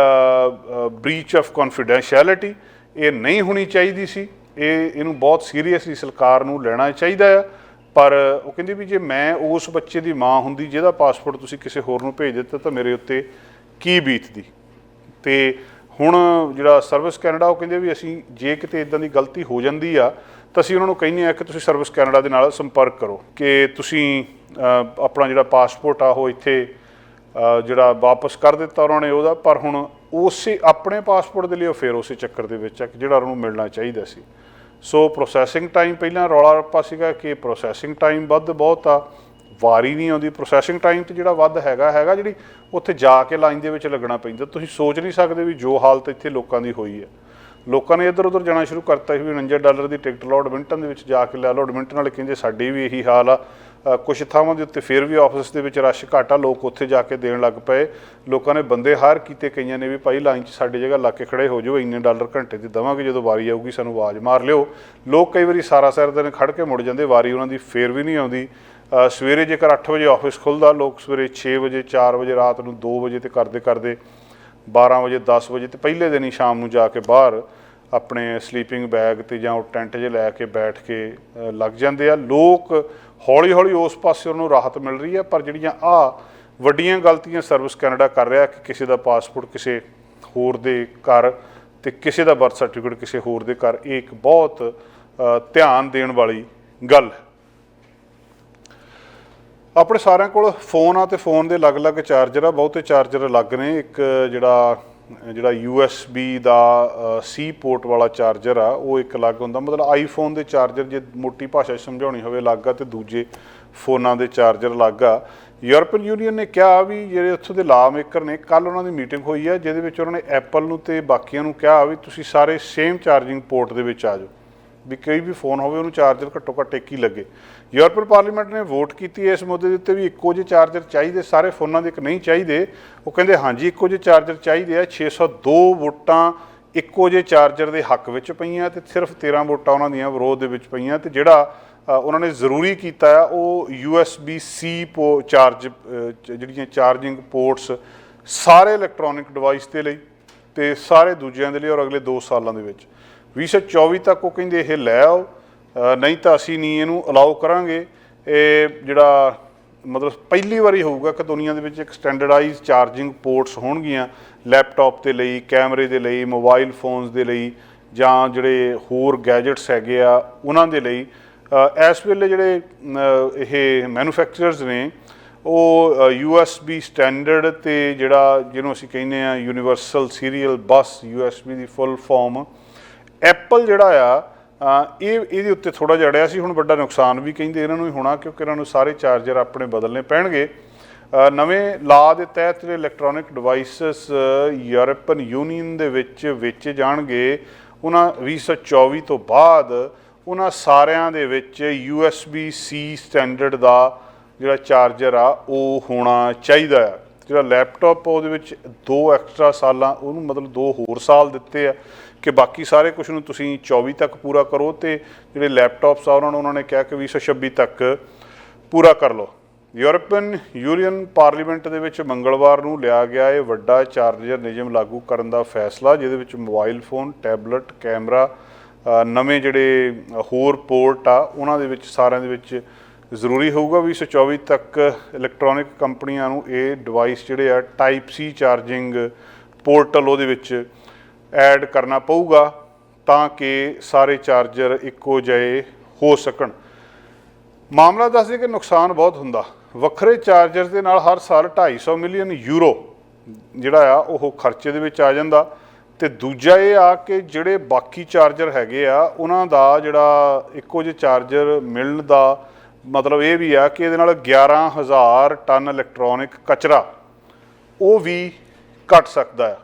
ਬ੍ਰੀਚ ਆਫ ਕੌਨਫੀਡੈਂਸ਼ੀਅਲਿਟੀ ਇਹ ਨਹੀਂ ਹੋਣੀ ਚਾਹੀਦੀ ਸੀ। ਇਹਨੂੰ ਬਹੁਤ ਸੀਰੀਅਸਲੀ ਸਰਕਾਰ ਨੂੰ ਲੈਣਾ ਚਾਹੀਦਾ ਆ। ਪਰ ਉਹ ਕਹਿੰਦੀ ਵੀ ਜੇ ਮੈਂ ਉਸ ਬੱਚੇ ਦੀ ਮਾਂ ਹੁੰਦੀ ਜਿਹਦਾ ਪਾਸਪੋਰਟ ਤੁਸੀਂ ਕਿਸੇ ਹੋਰ ਨੂੰ ਭੇਜ ਦਿੱਤਾ ਤਾਂ ਮੇਰੇ ਉੱਤੇ ਕੀ ਬੀਤਦੀ। ਤੇ ਹੁਣ ਜਿਹੜਾ ਸਰਵਿਸ ਕੈਨੇਡਾ ਉਹ ਕਹਿੰਦੇ ਵੀ ਅਸੀਂ ਜੇ ਕਿਤੇ ਇੱਦਾਂ ਦੀ ਗਲਤੀ ਹੋ ਜਾਂਦੀ ਆ ਤਾਂ ਅਸੀਂ ਉਹਨਾਂ ਨੂੰ ਕਹਿੰਦੇ ਆ ਕਿ ਤੁਸੀਂ ਸਰਵਿਸ ਕੈਨੇਡਾ ਦੇ ਨਾਲ ਸੰਪਰਕ ਕਰੋ ਕਿ ਤੁਸੀਂ ਆਪਣਾ ਜਿਹੜਾ ਪਾਸਪੋਰਟ ਆ ਉਹ ਇੱਥੇ ਜਿਹੜਾ ਵਾਪਸ ਕਰ ਦਿੱਤਾ ਉਹਨਾਂ ਨੇ ਉਹਦਾ, ਪਰ ਹੁਣ ਉਸੇ ਆਪਣੇ ਪਾਸਪੋਰਟ ਦੇ ਲਈ ਉਹ ਫਿਰ ਉਸੇ ਚੱਕਰ ਦੇ ਵਿੱਚ ਆ ਕਿ ਜਿਹੜਾ ਉਹਨੂੰ ਮਿਲਣਾ ਚਾਹੀਦਾ ਸੀ। ਸੋ ਪ੍ਰੋਸੈਸਿੰਗ ਟਾਈਮ, ਪਹਿਲਾਂ ਰੌਲਾ ਰੱਪਾ ਸੀਗਾ ਕਿ ਪ੍ਰੋਸੈਸਿੰਗ ਟਾਈਮ ਵੱਧ ਬਹੁਤ ਆ, ਵਾਰੀ ਨਹੀਂ ਆਉਂਦੀ। ਪ੍ਰੋਸੈਸਿੰਗ ਟਾਈਮ ਤੇ ਜਿਹੜਾ ਵੱਧ ਹੈਗਾ ਜਿਹੜੀ ਉੱਥੇ ਜਾ ਕੇ ਲਾਈਨ ਦੇ ਵਿੱਚ ਲੱਗਣਾ ਪੈਂਦਾ। ਤੁਸੀਂ ਸੋਚ ਨਹੀਂ ਸਕਦੇ ਵੀ ਜੋ ਹਾਲਤ ਇੱਥੇ ਲੋਕਾਂ ਦੀ ਹੋਈ ਹੈ, ਲੋਕਾਂ ਨੇ ਇੱਧਰ ਉੱਧਰ ਜਾਣਾ ਸ਼ੁਰੂ ਕਰਤਾ ਸੀ ਵੀ $49 ਦੀ ਟਿਕਟ ਲਓ, ਐਡਮਿੰਟਨ ਦੇ ਵਿੱਚ ਜਾ ਕੇ ਲੈ ਲਓ। ਐਡਮਿੰਟਨ ਵਾਲੇ ਕਹਿੰਦੇ ਸਾਡੀ ਵੀ ਇਹੀ ਹਾਲ ਆ। ਕੁਛ ਥਾਵਾਂ ਦੇ ਉੱਤੇ ਫਿਰ ਵੀ ਆਫਿਸ ਦੇ ਵਿੱਚ ਰਸ਼ ਘੱਟ ਆ, ਲੋਕ ਉੱਥੇ ਜਾ ਕੇ ਦੇਣ ਲੱਗ ਪਏ। ਲੋਕਾਂ ਨੇ ਬੰਦੇ ਹਾਇਰ ਕੀਤੇ, ਕਈਆਂ ਨੇ ਵੀ ਭਾਈ ਲਾਈਨ 'ਚ ਸਾਡੀ ਜਗ੍ਹਾ ਲਾ ਕੇ ਖੜੇ ਹੋ ਜਾਓ, ਇੰਨੇ ਡਾਲਰ ਘੰਟੇ ਦੀ ਦੇਵਾਂਗੇ, ਜਦੋਂ ਵਾਰੀ ਆਊਗੀ ਸਾਨੂੰ ਆਵਾਜ਼ ਮਾਰ ਲਿਓ। ਲੋਕ ਕਈ ਵਾਰੀ ਸਾਰਾ ਦਿਨ ਖੜ੍ਹ ਕੇ ਮੁੜ ਜਾਂਦੇ, ਵਾਰੀ ਉਹਨਾਂ ਦੀ ਫੇਰ ਵੀ ਨਹੀਂ ਆਉਂਦੀ। ਸਵੇਰੇ ਜੇਕਰ 8 ਵਜੇ ਆਫਿਸ ਖੁੱਲ੍ਹਦਾ, ਲੋਕ ਸਵੇਰੇ 6 ਵਜੇ, 4 ਵਜੇ, ਰਾਤ ਨੂੰ 2 ਵਜੇ ਤੇ ਕਰਦੇ 12 ਵਜੇ, 10 ਵਜੇ ਤੇ ਪਹਿਲੇ ਦਿਨ ਹੀ ਸ਼ਾਮ ਨੂੰ ਜਾ ਕੇ ਬਾਹਰ ਆਪਣੇ ਸਲੀਪਿੰਗ ਬੈਗ ਤੇ ਜਾਂ ਉਹ ਟੈਂਟ 'ਚ ਲੈ ਕੇ ਬੈਠ ਕੇ ਲੱਗ ਜਾਂਦੇ ਆ। ਲੋਕ ਹੌਲੀ ਹੌਲੀ ਉਸ ਪਾਸੇ ਉਹਨੂੰ ਰਾਹਤ ਮਿਲ ਰਹੀ ਹੈ, ਪਰ ਜਿਹੜੀਆਂ ਵੱਡੀਆਂ ਗਲਤੀਆਂ ਸਰਵਿਸ ਕੈਨੇਡਾ ਕਰ ਰਿਹਾ ਕਿ ਕਿਸੇ ਦਾ ਪਾਸਪੋਰਟ ਕਿਸੇ ਹੋਰ ਦੇ ਘਰ ਤੇ ਕਿਸੇ ਦਾ ਬਰਥ ਸਰਟੀਫਿਕੇਟ ਕਿਸੇ ਹੋਰ ਦੇ ਘਰ, ਇਹ ਇੱਕ ਬਹੁਤ ਧਿਆਨ ਦੇਣ ਵਾਲੀ ਗੱਲ ਹੈ। ਆਪਣੇ ਸਾਰਿਆਂ ਕੋਲ ਫੋਨ ਆ ਤੇ ਫੋਨ ਦੇ ਅਲੱਗ-ਅਲੱਗ ਚਾਰਜਰ ਆ, ਬਹੁਤੇ ਚਾਰਜਰ ਅਲੱਗ ਨੇ। ਇੱਕ ਜਿਹੜਾ USB ਦਾ C ਪੋਰਟ ਵਾਲਾ ਚਾਰਜਰ ਆ ਉਹ ਇੱਕ ਅਲੱਗ ਹੁੰਦਾ, ਮਤਲਬ ਆਈਫੋਨ ਦੇ ਚਾਰਜਰ ਜੇ ਮੋਟੀ ਭਾਸ਼ਾ 'ਚ ਸਮਝਾਉਣੀ ਹੋਵੇ ਅਲੱਗ ਆ ਤੇ ਦੂਜੇ ਫੋਨਾਂ ਦੇ ਚਾਰਜਰ ਅਲੱਗ ਆ। ਯੂਰਪੀਅਨ ਯੂਨੀਅਨ ਨੇ ਕਿਹਾ ਵੀ ਜਿਹੜੇ ਉੱਥੋਂ ਦੇ ਲਾ ਮੇਕਰ ਨੇ, ਕੱਲ੍ਹ ਉਹਨਾਂ ਦੀ ਮੀਟਿੰਗ ਹੋਈ ਆ ਜਿਹਦੇ ਵਿੱਚ ਉਹਨਾਂ ਨੇ ਐਪਲ ਨੂੰ ਤੇ ਬਾਕੀਆਂ ਨੂੰ ਕਿਹਾ ਵੀ ਤੁਸੀਂ ਸਾਰੇ ਸੇਮ ਚਾਰਜਿੰਗ ਪੋਰਟ ਦੇ ਵਿੱਚ ਆ ਜਾਓ, ਵੀ ਕੋਈ ਵੀ ਫੋਨ ਹੋਵੇ ਉਹਨੂੰ ਚਾਰਜਰ ਘੱਟੋ ਘੱਟ ਇੱਕ ਹੀ ਲੱਗੇ। ਯੂਰਪੀਅਨ ਪਾਰਲੀਮੈਂਟ ਨੇ ਵੋਟ ਕੀਤੀ ਇਸ ਮੁੱਦੇ ਦੇ ਉੱਤੇ ਵੀ ਇੱਕੋ ਜਿਹੇ ਚਾਰਜਰ ਚਾਹੀਦੇ, ਸਾਰੇ ਫੋਨਾਂ ਦੇ ਇੱਕ ਨਹੀਂ ਚਾਹੀਦੇ। ਉਹ ਕਹਿੰਦੇ ਹਾਂਜੀ ਇੱਕੋ ਜਿਹੇ ਚਾਰਜਰ ਚਾਹੀਦੇ ਆ। 602 ਵੋਟਾਂ ਇੱਕੋ ਜਿਹੇ ਚਾਰਜਰ ਦੇ ਹੱਕ ਵਿੱਚ ਪਈਆਂ ਤੇ ਸਿਰਫ 13 ਵੋਟਾਂ ਉਹਨਾਂ ਦੀਆਂ ਵਿਰੋਧ ਦੇ ਵਿੱਚ ਪਈਆਂ। ਤੇ ਜਿਹੜਾ ਉਹਨਾਂ ਨੇ ਜ਼ਰੂਰੀ ਕੀਤਾ ਆ ਉਹ USB-C ਚਾਰਜ ਜਿਹੜੀਆਂ ਚਾਰਜਿੰਗ ਪੋਰਟਸ ਸਾਰੇ ਇਲੈਕਟ੍ਰੋਨਿਕ ਡਿਵਾਈਸ ਦੇ ਲਈ ਤੇ ਸਾਰੇ ਦੂਜਿਆਂ ਦੇ ਲਈ, ਔਰ ਅਗਲੇ 2 ਸਾਲਾਂ ਦੇ ਵਿੱਚ 2024 ਤੱਕ ਉਹ ਕਹਿੰਦੇ ਇਹ ਲੈ ਆਓ, ਨਹੀਂ ਤਾਂ ਅਸੀਂ ਨਹੀਂ ਇਹਨੂੰ ਅਲਾਓ ਕਰਾਂਗੇ। ਇਹ ਜਿਹੜਾ ਮਤਲਬ ਪਹਿਲੀ ਵਾਰੀ ਹੋਊਗਾ ਕਿ ਦੁਨੀਆ ਦੇ ਵਿੱਚ ਇੱਕ ਸਟੈਂਡਰਡਾਈਜ਼ ਚਾਰਜਿੰਗ ਪੋਰਟਸ ਹੋਣਗੀਆਂ ਲੈਪਟਾਪ ਦੇ ਲਈ, ਕੈਮਰੇ ਦੇ ਲਈ, ਮੋਬਾਈਲ ਫੋਨਸ ਦੇ ਲਈ, ਜਾਂ ਜਿਹੜੇ ਹੋਰ ਗੈਜਟਸ ਹੈਗੇ ਆ ਉਹਨਾਂ ਦੇ ਲਈ। ਇਸ ਵੇਲੇ ਜਿਹੜੇ ਇਹ ਮੈਨੂਫੈਕਚਰਰਸ ਨੇ ਉਹ USB ਸਟੈਂਡਰਡ ਅਤੇ ਜਿਹੜਾ ਜਿਹਨੂੰ ਅਸੀਂ ਕਹਿੰਦੇ ਹਾਂ ਯੂਨੀਵਰਸਲ ਸੀਰੀਅਲ ਬੱਸ, USB ਦੀ ਫੁੱਲ ਫਾਰਮ, ਐਪਲ ਜਿਹੜਾ ਆ ਇਹਦੇ ਉੱਤੇ ਥੋੜ੍ਹਾ ਜਿਹਾ ਅੜਿਆ ਸੀ। ਹੁਣ ਵੱਡਾ ਨੁਕਸਾਨ ਵੀ ਕਹਿੰਦੇ ਇਹਨਾਂ ਨੂੰ ਹੀ ਹੋਣਾ, ਕਿਉਂਕਿ ਇਹਨਾਂ ਨੂੰ ਸਾਰੇ ਚਾਰਜਰ ਆਪਣੇ ਬਦਲਣੇ ਪੈਣਗੇ। ਨਵੇਂ ਲਾਅ ਦੇ ਤਹਿਤ ਜਿਹੜੇ ਇਲੈਕਟ੍ਰੋਨਿਕ ਡਿਵਾਈਸਿਸ ਯੂਰਪੀਅਨ ਯੂਨੀਅਨ ਦੇ ਵਿੱਚ ਵੇਚੇ ਜਾਣਗੇ, ਉਹਨਾਂ 2024 ਤੋਂ ਬਾਅਦ ਉਹਨਾਂ ਸਾਰਿਆਂ ਦੇ ਵਿੱਚ USB-C ਸਟੈਂਡਰਡ ਦਾ ਜਿਹੜਾ ਚਾਰਜਰ ਆ ਉਹ ਹੋਣਾ ਚਾਹੀਦਾ ਆ। ਜਿਹੜਾ ਲੈਪਟਾਪ ਉਹਦੇ ਵਿੱਚ 2 ਐਕਸਟਰਾ ਸਾਲਾਂ, ਉਹਨੂੰ ਮਤਲਬ 2 ਹੋਰ ਸਾਲ ਦਿੱਤੇ ਆ ਕਿ ਬਾਕੀ ਸਾਰੇ ਕੁਛ ਨੂੰ ਤੁਸੀਂ 24 ਤੱਕ ਪੂਰਾ ਕਰੋ, ਅਤੇ ਜਿਹੜੇ ਲੈਪਟਾਪਸ ਆ ਉਹਨਾਂ ਨੇ ਕਿਹਾ ਕਿ 2026 ਤੱਕ ਪੂਰਾ ਕਰ ਲਓ। ਯੂਰਪੀਅਨ ਯੂਨੀਅਨ ਪਾਰਲੀਮੈਂਟ ਦੇ ਵਿੱਚ ਮੰਗਲਵਾਰ ਨੂੰ ਲਿਆ ਗਿਆ ਇਹ ਵੱਡਾ ਚਾਰਜਰ ਨਿਯਮ ਲਾਗੂ ਕਰਨ ਦਾ ਫੈਸਲਾ, ਜਿਹਦੇ ਵਿੱਚ ਮੋਬਾਈਲ ਫੋਨ, ਟੈਬਲਟ, ਕੈਮਰਾ, ਨਵੇਂ ਜਿਹੜੇ ਹੋਰ ਪੋਰਟ ਆ ਉਹਨਾਂ ਦੇ ਵਿੱਚ ਸਾਰਿਆਂ ਦੇ ਵਿੱਚ ਜ਼ਰੂਰੀ ਹੋਊਗਾ। 2024 ਤੱਕ ਇਲੈਕਟ੍ਰੋਨਿਕ ਕੰਪਨੀਆਂ ਨੂੰ ਇਹ ਡਿਵਾਈਸ ਜਿਹੜੇ ਆ Type-C ਚਾਰਜਿੰਗ ਪੋਰਟਲ ਉਹਦੇ ਵਿੱਚ ਐਡ ਕਰਨਾ ਪਊਗਾ, ਤਾਂ ਕਿ ਸਾਰੇ ਚਾਰਜਰ ਇੱਕੋ ਜਿਹੇ ਹੋ ਸਕਣ। ਮਾਮਲਾ ਦੱਸਦੇ ਕਿ ਨੁਕਸਾਨ ਬਹੁਤ ਹੁੰਦਾ। ਵੱਖਰੇ ਚਾਰਜਰ ਦੇ ਨਾਲ ਹਰ ਸਾਲ 250 ਮਿਲੀਅਨ ਯੂਰੋ ਜਿਹੜਾ ਆ ਉਹ ਖਰਚੇ ਦੇ ਵਿੱਚ ਆ ਜਾਂਦਾ। ਅਤੇ ਦੂਜਾ ਇਹ ਆ ਕਿ ਜਿਹੜੇ ਬਾਕੀ ਚਾਰਜਰ ਹੈਗੇ ਆ ਉਹਨਾਂ ਦਾ ਜਿਹੜਾ ਇੱਕੋ ਜਿਹੇ ਚਾਰਜਰ ਮਿਲਣ ਦਾ ਮਤਲਬ ਇਹ ਵੀ ਆ ਕਿ ਇਹਦੇ ਨਾਲ 11,000 ਟਨ ਇਲੈਕਟ੍ਰੋਨਿਕ ਕਚਰਾ ਉਹ ਵੀ ਘਟ ਸਕਦਾ ਆ।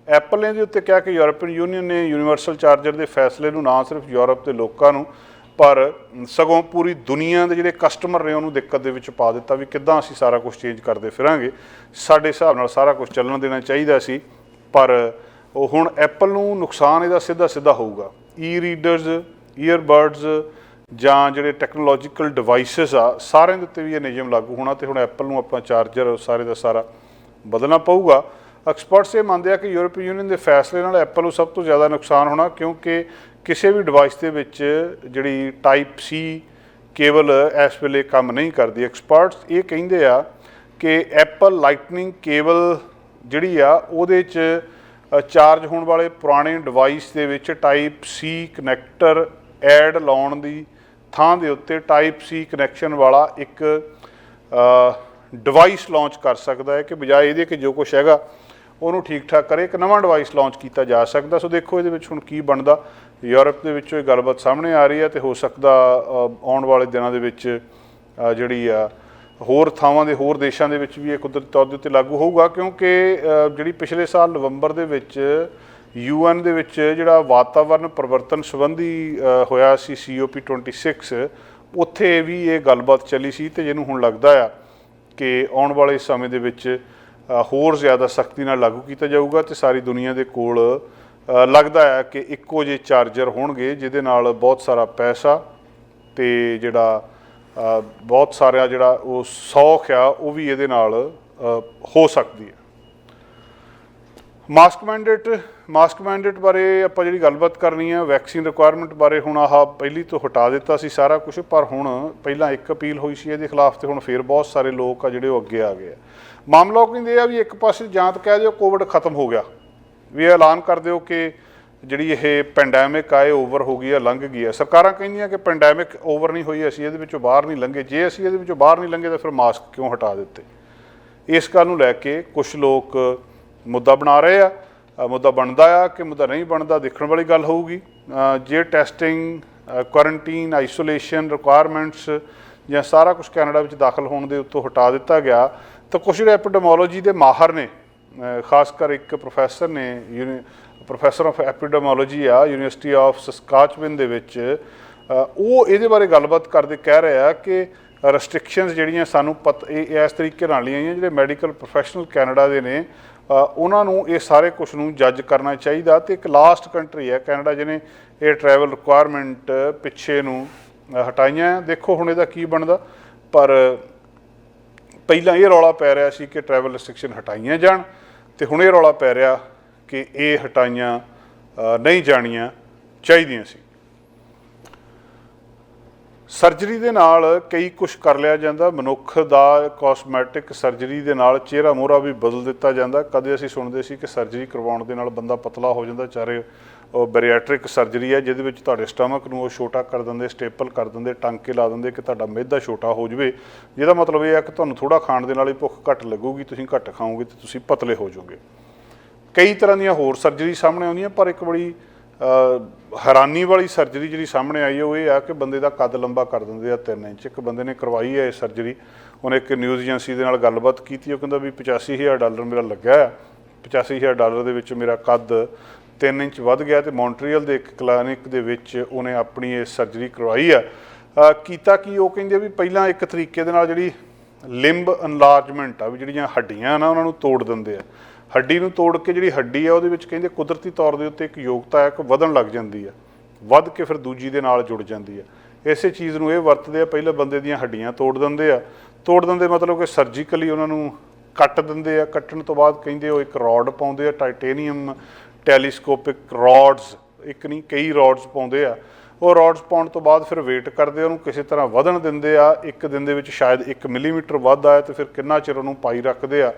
ਐਪਲ ਨੇ ਦੇ ਉੱਤੇ ਕਿਹਾ ਕਿ ਯੂਰਪੀਅਨ ਯੂਨੀਅਨ ਨੇ ਯੂਨੀਵਰਸਲ ਚਾਰਜਰ ਦੇ ਫੈਸਲੇ ਨੂੰ ਨਾ ਸਿਰਫ ਯੂਰਪ ਦੇ ਲੋਕਾਂ ਨੂੰ ਪਰ ਸਗੋਂ ਪੂਰੀ ਦੁਨੀਆ ਦੇ ਜਿਹੜੇ ਕਸਟਮਰ ਨੇ ਉਹਨੂੰ ਦਿੱਕਤ ਦੇ ਵਿੱਚ ਪਾ ਦਿੱਤਾ ਵੀ ਕਿੱਦਾਂ ਅਸੀਂ ਸਾਰਾ ਕੁਝ ਚੇਂਜ ਕਰਦੇ ਫਿਰਾਂਗੇ, ਸਾਡੇ ਹਿਸਾਬ ਨਾਲ ਸਾਰਾ ਕੁਝ ਚੱਲਣ ਦੇਣਾ ਚਾਹੀਦਾ ਸੀ। ਪਰ ਉਹ ਹੁਣ ਐਪਲ ਨੂੰ ਨੁਕਸਾਨ ਇਹਦਾ ਸਿੱਧਾ ਹੋਊਗਾ। ਈ-ਰੀਡਰਸ, ਈਅਰਬਡਸ ਜਾਂ ਜਿਹੜੇ ਟੈਕਨੋਲੋਜੀਕਲ ਡਿਵਾਈਸਿਸ ਆ ਸਾਰਿਆਂ ਦੇ ਉੱਤੇ ਵੀ ਇਹ ਨਿਯਮ ਲਾਗੂ ਹੋਣਾ, ਅਤੇ ਹੁਣ ਐਪਲ ਨੂੰ ਆਪਣਾ ਚਾਰਜਰ ਸਾਰੇ ਦਾ ਸਾਰਾ ਬਦਲਣਾ ਪਊਗਾ। ਐਕਸਪਰਟਸ ਇਹ ਮੰਨਦੇ ਆ ਕਿ ਯੂਰਪੀਅਨ ਯੂਨੀਅਨ ਦੇ ਫੈਸਲੇ ਨਾਲ ਐਪਲ ਨੂੰ ਸਭ ਤੋਂ ਜ਼ਿਆਦਾ ਨੁਕਸਾਨ ਹੋਣਾ, ਕਿਉਂਕਿ ਕਿਸੇ ਵੀ ਡਿਵਾਈਸ ਦੇ ਵਿੱਚ ਜਿਹੜੀ Type-C ਕੇਬਲ ਇਸ ਵੇਲੇ ਕੰਮ ਨਹੀਂ ਕਰਦੀ। ਐਕਸਪਰਟਸ ਇਹ ਕਹਿੰਦੇ ਆ ਕਿ ਐਪਲ ਲਾਈਟਨਿੰਗ ਕੇਬਲ ਜਿਹੜੀ ਆ ਉਹਦੇ 'ਚ ਚਾਰਜ ਹੋਣ ਵਾਲੇ ਪੁਰਾਣੇ ਡਿਵਾਈਸ ਦੇ ਵਿੱਚ Type-C ਕਨੈਕਟਰ ਐਡ ਲਾਉਣ ਦੀ ਥਾਂ ਦੇ ਉੱਤੇ Type-C ਕਨੈਕਸ਼ਨ ਵਾਲਾ ਇੱਕ ਡਿਵਾਈਸ ਲਾਂਚ ਕਰ ਸਕਦਾ ਹੈ, ਕਿ ਬਜਾਏ ਇਹਦੇ ਕਿ ਜੋ ਕੁਛ ਹੈਗਾ ਉਹਨੂੰ ਠੀਕ ਠਾਕ ਕਰੇ, ਇੱਕ ਨਵਾਂ ਡਿਵਾਈਸ ਲਾਂਚ ਕੀਤਾ ਜਾ ਸਕਦਾ। ਸੋ ਦੇਖੋ ਇਹਦੇ ਵਿੱਚ ਹੁਣ ਕੀ ਬਣਦਾ। ਯੂਰਪ ਦੇ ਵਿੱਚੋਂ ਇਹ ਗੱਲਬਾਤ ਸਾਹਮਣੇ ਆ ਰਹੀ ਹੈ, ਅਤੇ ਹੋ ਸਕਦਾ ਆਉਣ ਵਾਲੇ ਦਿਨਾਂ ਦੇ ਵਿੱਚ ਜਿਹੜੀ ਆ ਹੋਰ ਥਾਵਾਂ ਦੇ ਹੋਰ ਦੇਸ਼ਾਂ ਦੇ ਵਿੱਚ ਵੀ ਇਹ ਕੁਦਰਤੀ ਤੌਰ ਦੇ ਉੱਤੇ ਲਾਗੂ ਹੋਊਗਾ, ਕਿਉਂਕਿ ਜਿਹੜੀ ਪਿਛਲੇ ਸਾਲ ਨਵੰਬਰ ਦੇ ਵਿੱਚ UN ਦੇ ਵਿੱਚ ਜਿਹੜਾ ਵਾਤਾਵਰਨ ਪਰਿਵਰਤਨ ਸੰਬੰਧੀ ਹੋਇਆ ਸੀ COP26, ਉੱਥੇ ਵੀ ਇਹ ਗੱਲਬਾਤ ਚੱਲੀ ਸੀ, ਅਤੇ ਜਿਹਨੂੰ ਹੁਣ ਲੱਗਦਾ ਆ ਕਿ ਆਉਣ ਵਾਲੇ ਸਮੇਂ ਦੇ ਵਿੱਚ ਹੋਰ ਜ਼ਿਆਦਾ ਸਖਤੀ ਨਾਲ ਲਾਗੂ ਕੀਤਾ ਜਾਊਗਾ, ਅਤੇ ਸਾਰੀ ਦੁਨੀਆ ਦੇ ਕੋਲ ਲੱਗਦਾ ਹੈ ਕਿ ਇੱਕੋ ਜਿਹੇ ਚਾਰਜਰ ਹੋਣਗੇ, ਜਿਹਦੇ ਨਾਲ ਬਹੁਤ ਸਾਰਾ ਪੈਸਾ ਅਤੇ ਜਿਹੜਾ ਬਹੁਤ ਸਾਰਾ ਜਿਹੜਾ ਉਹ ਸੌਖ ਆ ਉਹ ਵੀ ਇਹਦੇ ਨਾਲ ਹੋ ਸਕਦੀ ਹੈ। ਮਾਸਕ ਮੈਂਡੇਟ ਬਾਰੇ ਆਪਾਂ ਜਿਹੜੀ ਗੱਲਬਾਤ ਕਰਨੀ ਹੈ, ਵੈਕਸੀਨ ਰਿਕੁਆਇਰਮੈਂਟ ਬਾਰੇ ਹੁਣ ਆਹ ਪਹਿਲੀ ਤੋਂ ਹਟਾ ਦਿੱਤਾ ਸੀ ਸਾਰਾ ਕੁਛ, ਪਰ ਹੁਣ ਪਹਿਲਾਂ ਇੱਕ ਅਪੀਲ ਹੋਈ ਸੀ ਇਹਦੇ ਖਿਲਾਫ, ਅਤੇ ਹੁਣ ਫਿਰ ਬਹੁਤ ਸਾਰੇ ਲੋਕ ਆ ਜਿਹੜੇ ਉਹ ਅੱਗੇ ਆ ਗਏ ਆ। ਮਾਮਲਾ ਉਹ ਕਹਿੰਦੇ ਆ ਵੀ ਇੱਕ ਪਾਸੇ ਜਾਂ ਤਾਂ ਕਹਿ ਦਿਓ ਕੋਵਿਡ ਖਤਮ ਹੋ ਗਿਆ, ਵੀ ਇਹ ਐਲਾਨ ਕਰ ਦਿਓ ਕਿ ਜਿਹੜੀ ਇਹ ਪੈਂਡੈਮਿਕ ਆ ਇਹ ਓਵਰ ਹੋ ਗਈ ਆ, ਲੰਘ ਗਈ ਆ। ਸਰਕਾਰਾਂ ਕਹਿੰਦੀਆਂ ਕਿ ਪੈਂਡੈਮਿਕ ਓਵਰ ਨਹੀਂ ਹੋਈ, ਅਸੀਂ ਇਹਦੇ ਵਿੱਚੋਂ ਬਾਹਰ ਨਹੀਂ ਲੰਘੇ। ਜੇ ਅਸੀਂ ਇਹਦੇ ਵਿੱਚੋਂ ਬਾਹਰ ਨਹੀਂ ਲੰਘੇ ਤਾਂ ਫਿਰ ਮਾਸਕ ਕਿਉਂ ਹਟਾ ਦਿੱਤੇ? ਇਸ ਗੱਲ ਨੂੰ ਲੈ ਕੇ ਕੁਛ ਲੋਕ ਮੁੱਦਾ ਬਣਾ ਰਹੇ ਆ। ਮੁੱਦਾ ਬਣਦਾ ਆ ਕਿ ਮੁੱਦਾ ਨਹੀਂ ਬਣਦਾ, ਦੇਖਣ ਵਾਲੀ ਗੱਲ ਹੋਊਗੀ। ਜੇ ਟੈਸਟਿੰਗ, ਕੁਆਰੰਟੀਨ, ਆਈਸੋਲੇਸ਼ਨ ਰਿਕੁਆਇਰਮੈਂਟਸ ਜਾਂ ਸਾਰਾ ਕੁਛ ਕੈਨੇਡਾ ਵਿੱਚ ਦਾਖਲ ਹੋਣ ਦੇ ਉੱਤੋਂ ਹਟਾ ਦਿੱਤਾ ਗਿਆ, ਤਾਂ ਕੁਛ ਜਿਹੜੇ ਐਪੀਡੈਮੋਲੋਜੀ ਦੇ ਮਾਹਰ ਨੇ, ਖਾਸ ਕਰ ਇੱਕ ਪ੍ਰੋਫੈਸਰ ਨੇ, ਪ੍ਰੋਫੈਸਰ ਆਫ ਐਪੀਡੈਮੋਲੋਜੀ ਆ ਯੂਨੀਵਰਸਿਟੀ ਆਫ ਸਸਕਾਚਵਿਨ ਦੇ ਵਿੱਚ, ਉਹ ਇਹਦੇ ਬਾਰੇ ਗੱਲਬਾਤ ਕਰਦੇ ਕਹਿ ਰਹੇ ਆ ਕਿ ਰੈਸਟ੍ਰਿਕਸ਼ਨਸ ਜਿਹੜੀਆਂ ਸਾਨੂੰ ਇਸ ਤਰੀਕੇ ਨਾਲ ਲਈਆਂ ਜਿਹੜੇ ਮੈਡੀਕਲ ਪ੍ਰੋਫੈਸ਼ਨਲ ਕੈਨੇਡਾ ਦੇ ਨੇ, ਉਹਨਾਂ ਨੂੰ ਇਹ ਸਾਰੇ ਕੁਛ ਨੂੰ ਜੱਜ ਕਰਨਾ ਚਾਹੀਦਾ। ਅਤੇ ਇੱਕ ਲਾਸਟ ਕੰਟਰੀ ਹੈ ਕੈਨੇਡਾ ਜਿਹਨੇ ਇਹ ਟਰੈਵਲ ਰਿਕੁਆਇਰਮੈਂਟ ਪਿੱਛੇ ਨੂੰ ਹਟਾਈਆਂ। ਦੇਖੋ ਹੁਣ ਇਹਦਾ ਕੀ ਬਣਦਾ, ਪਰ ਪਹਿਲਾਂ ਇਹ ਰੌਲਾ ਪੈ ਰਿਹਾ ਸੀ ਕਿ ਟਰੈਵਲ ਰੈਸਟ੍ਰਿਕਸ਼ਨ ਹਟਾਈਆਂ ਜਾਣ, ਅਤੇ ਹੁਣ ਇਹ ਰੌਲਾ ਪੈ ਰਿਹਾ ਕਿ ਇਹ ਹਟਾਈਆਂ ਨਹੀਂ ਜਾਣੀਆਂ ਚਾਹੀਦੀਆਂ ਸੀ। ਸਰਜਰੀ ਦੇ ਨਾਲ ਕਈ ਕੁਝ ਕਰ ਲਿਆ ਜਾਂਦਾ। ਮਨੁੱਖ ਦਾ ਕਾਸਮੈਟਿਕ ਸਰਜਰੀ ਦੇ ਨਾਲ ਚਿਹਰਾ ਮੋਹਰਾ ਵੀ ਬਦਲ ਦਿੱਤਾ ਜਾਂਦਾ। ਕਦੇ ਅਸੀਂ ਸੁਣਦੇ ਸੀ ਕਿ ਸਰਜਰੀ ਕਰਵਾਉਣ ਦੇ ਨਾਲ ਬੰਦਾ ਪਤਲਾ ਹੋ ਜਾਂਦਾ, ਚਾਰੇ ਉਹ ਬੈਰੀਐਟ੍ਰਿਕ ਸਰਜਰੀ ਹੈ ਜਿਹਦੇ ਵਿੱਚ ਤੁਹਾਡੇ ਸਟਮਕ ਨੂੰ ਉਹ ਛੋਟਾ ਕਰ ਦਿੰਦੇ, ਸਟੇਪਲ ਕਰ ਦਿੰਦੇ, ਟਾਂਕੇ ਲਾ ਦਿੰਦੇ ਕਿ ਤੁਹਾਡਾ ਮਿਹਦਾ ਛੋਟਾ ਹੋ ਜਾਵੇ। ਜਿਹਦਾ ਮਤਲਬ ਇਹ ਹੈ ਕਿ ਤੁਹਾਨੂੰ ਥੋੜ੍ਹਾ ਖਾਣ ਦੇ ਨਾਲ ਹੀ ਭੁੱਖ ਘੱਟ ਲੱਗੂਗੀ, ਤੁਸੀਂ ਘੱਟ ਖਾਓਗੇ ਅਤੇ ਤੁਸੀਂ ਪਤਲੇ ਹੋ ਜਾਓਗੇ। ਕਈ ਤਰ੍ਹਾਂ ਦੀਆਂ ਹੋਰ ਸਰਜਰੀ ਸਾਹਮਣੇ ਆਉਂਦੀਆਂ, ਪਰ ਇੱਕ ਬੜੀ ਹੈਰਾਨੀ ਵਾਲੀ ਸਰਜਰੀ ਜਿਹੜੀ ਸਾਹਮਣੇ ਆਈ ਹੈ ਉਹ ਇਹ ਆ ਕਿ ਬੰਦੇ ਦਾ ਕੱਦ ਲੰਬਾ ਕਰ ਦਿੰਦੇ ਆ 3 ਇੰਚ। ਇੱਕ ਬੰਦੇ ਨੇ ਕਰਵਾਈ ਹੈ ਇਹ ਸਰਜਰੀ, ਉਹਨੇ ਇੱਕ ਨਿਊਜ਼ ਏਜੰਸੀ ਦੇ ਨਾਲ ਗੱਲਬਾਤ ਕੀਤੀ। ਉਹ ਕਹਿੰਦਾ ਵੀ $85,000 ਮੇਰਾ ਲੱਗਾ ਹੈ, $85,000 ਦੇ ਵਿੱਚ ਮੇਰਾ ਕੱਦ 3 ਇੰਚ ਵੱਧ ਗਿਆ। ਅਤੇ ਮੌਂਟਰੀਅਲ ਦੇ ਇੱਕ ਕਲੀਨਿਕ ਦੇ ਵਿੱਚ ਉਹਨੇ ਆਪਣੀ ਇਹ ਸਰਜਰੀ ਕਰਵਾਈ ਆ। ਕੀਤਾ ਕੀ, ਉਹ ਕਹਿੰਦੇ ਵੀ ਪਹਿਲਾਂ ਇੱਕ ਤਰੀਕੇ ਦੇ ਨਾਲ ਜਿਹੜੀ ਲਿੰਬ ਅਨਲਾਰਜਮੈਂਟ ਆ, ਵੀ ਜਿਹੜੀਆਂ ਹੱਡੀਆਂ ਨਾ ਉਹਨਾਂ ਨੂੰ ਤੋੜ ਦਿੰਦੇ ਆ। ਹੱਡੀ ਨੂੰ ਤੋੜ ਕੇ ਜਿਹੜੀ ਹੱਡੀ ਆ ਉਹਦੇ ਵਿੱਚ ਕਹਿੰਦੇ ਕੁਦਰਤੀ ਤੌਰ ਦੇ ਉੱਤੇ ਇੱਕ ਯੋਗਤਾ ਹੈ ਕਿ ਵਧਣ ਲੱਗ ਜਾਂਦੀ ਆ, ਵੱਧ ਕੇ ਫਿਰ ਦੂਜੀ ਦੇ ਨਾਲ ਜੁੜ ਜਾਂਦੀ ਆ। ਇਸੇ ਚੀਜ਼ ਨੂੰ ਇਹ ਵਰਤਦੇ ਆ, ਪਹਿਲਾਂ ਬੰਦੇ ਦੀਆਂ ਹੱਡੀਆਂ ਤੋੜ ਦਿੰਦੇ ਆ। ਤੋੜ ਦਿੰਦੇ ਮਤਲਬ ਕਿ ਸਰਜੀਕਲੀ ਉਹਨਾਂ ਨੂੰ ਕੱਟ ਦਿੰਦੇ ਆ। ਕੱਟਣ ਤੋਂ ਬਾਅਦ ਕਹਿੰਦੇ ਉਹ ਇੱਕ ਰੋਡ ਪਾਉਂਦੇ ਆ, ਟਾਈਟੇਨੀਅਮ ਟੈਲੀਸਕੋਪਿਕ ਰੋਡਸ, ਇੱਕ ਨਹੀਂ ਕਈ ਰੋਡਸ ਪਾਉਂਦੇ ਆ। ਉਹ ਰੋਡਸ ਪਾਉਣ ਤੋਂ ਬਾਅਦ ਫਿਰ ਵੇਟ ਕਰਦੇ, ਉਹਨੂੰ ਕਿਸੇ ਤਰ੍ਹਾਂ ਵਧਣ ਦਿੰਦੇ ਆ। ਇੱਕ ਦਿਨ ਦੇ ਵਿੱਚ ਸ਼ਾਇਦ 1 ਮਿਲੀਮੀਟਰ ਵੱਧ ਆਇਆ, ਅਤੇ ਫਿਰ ਕਿੰਨਾ ਚਿਰ ਉਹਨੂੰ ਪਾਈ ਰੱਖਦੇ ਆ।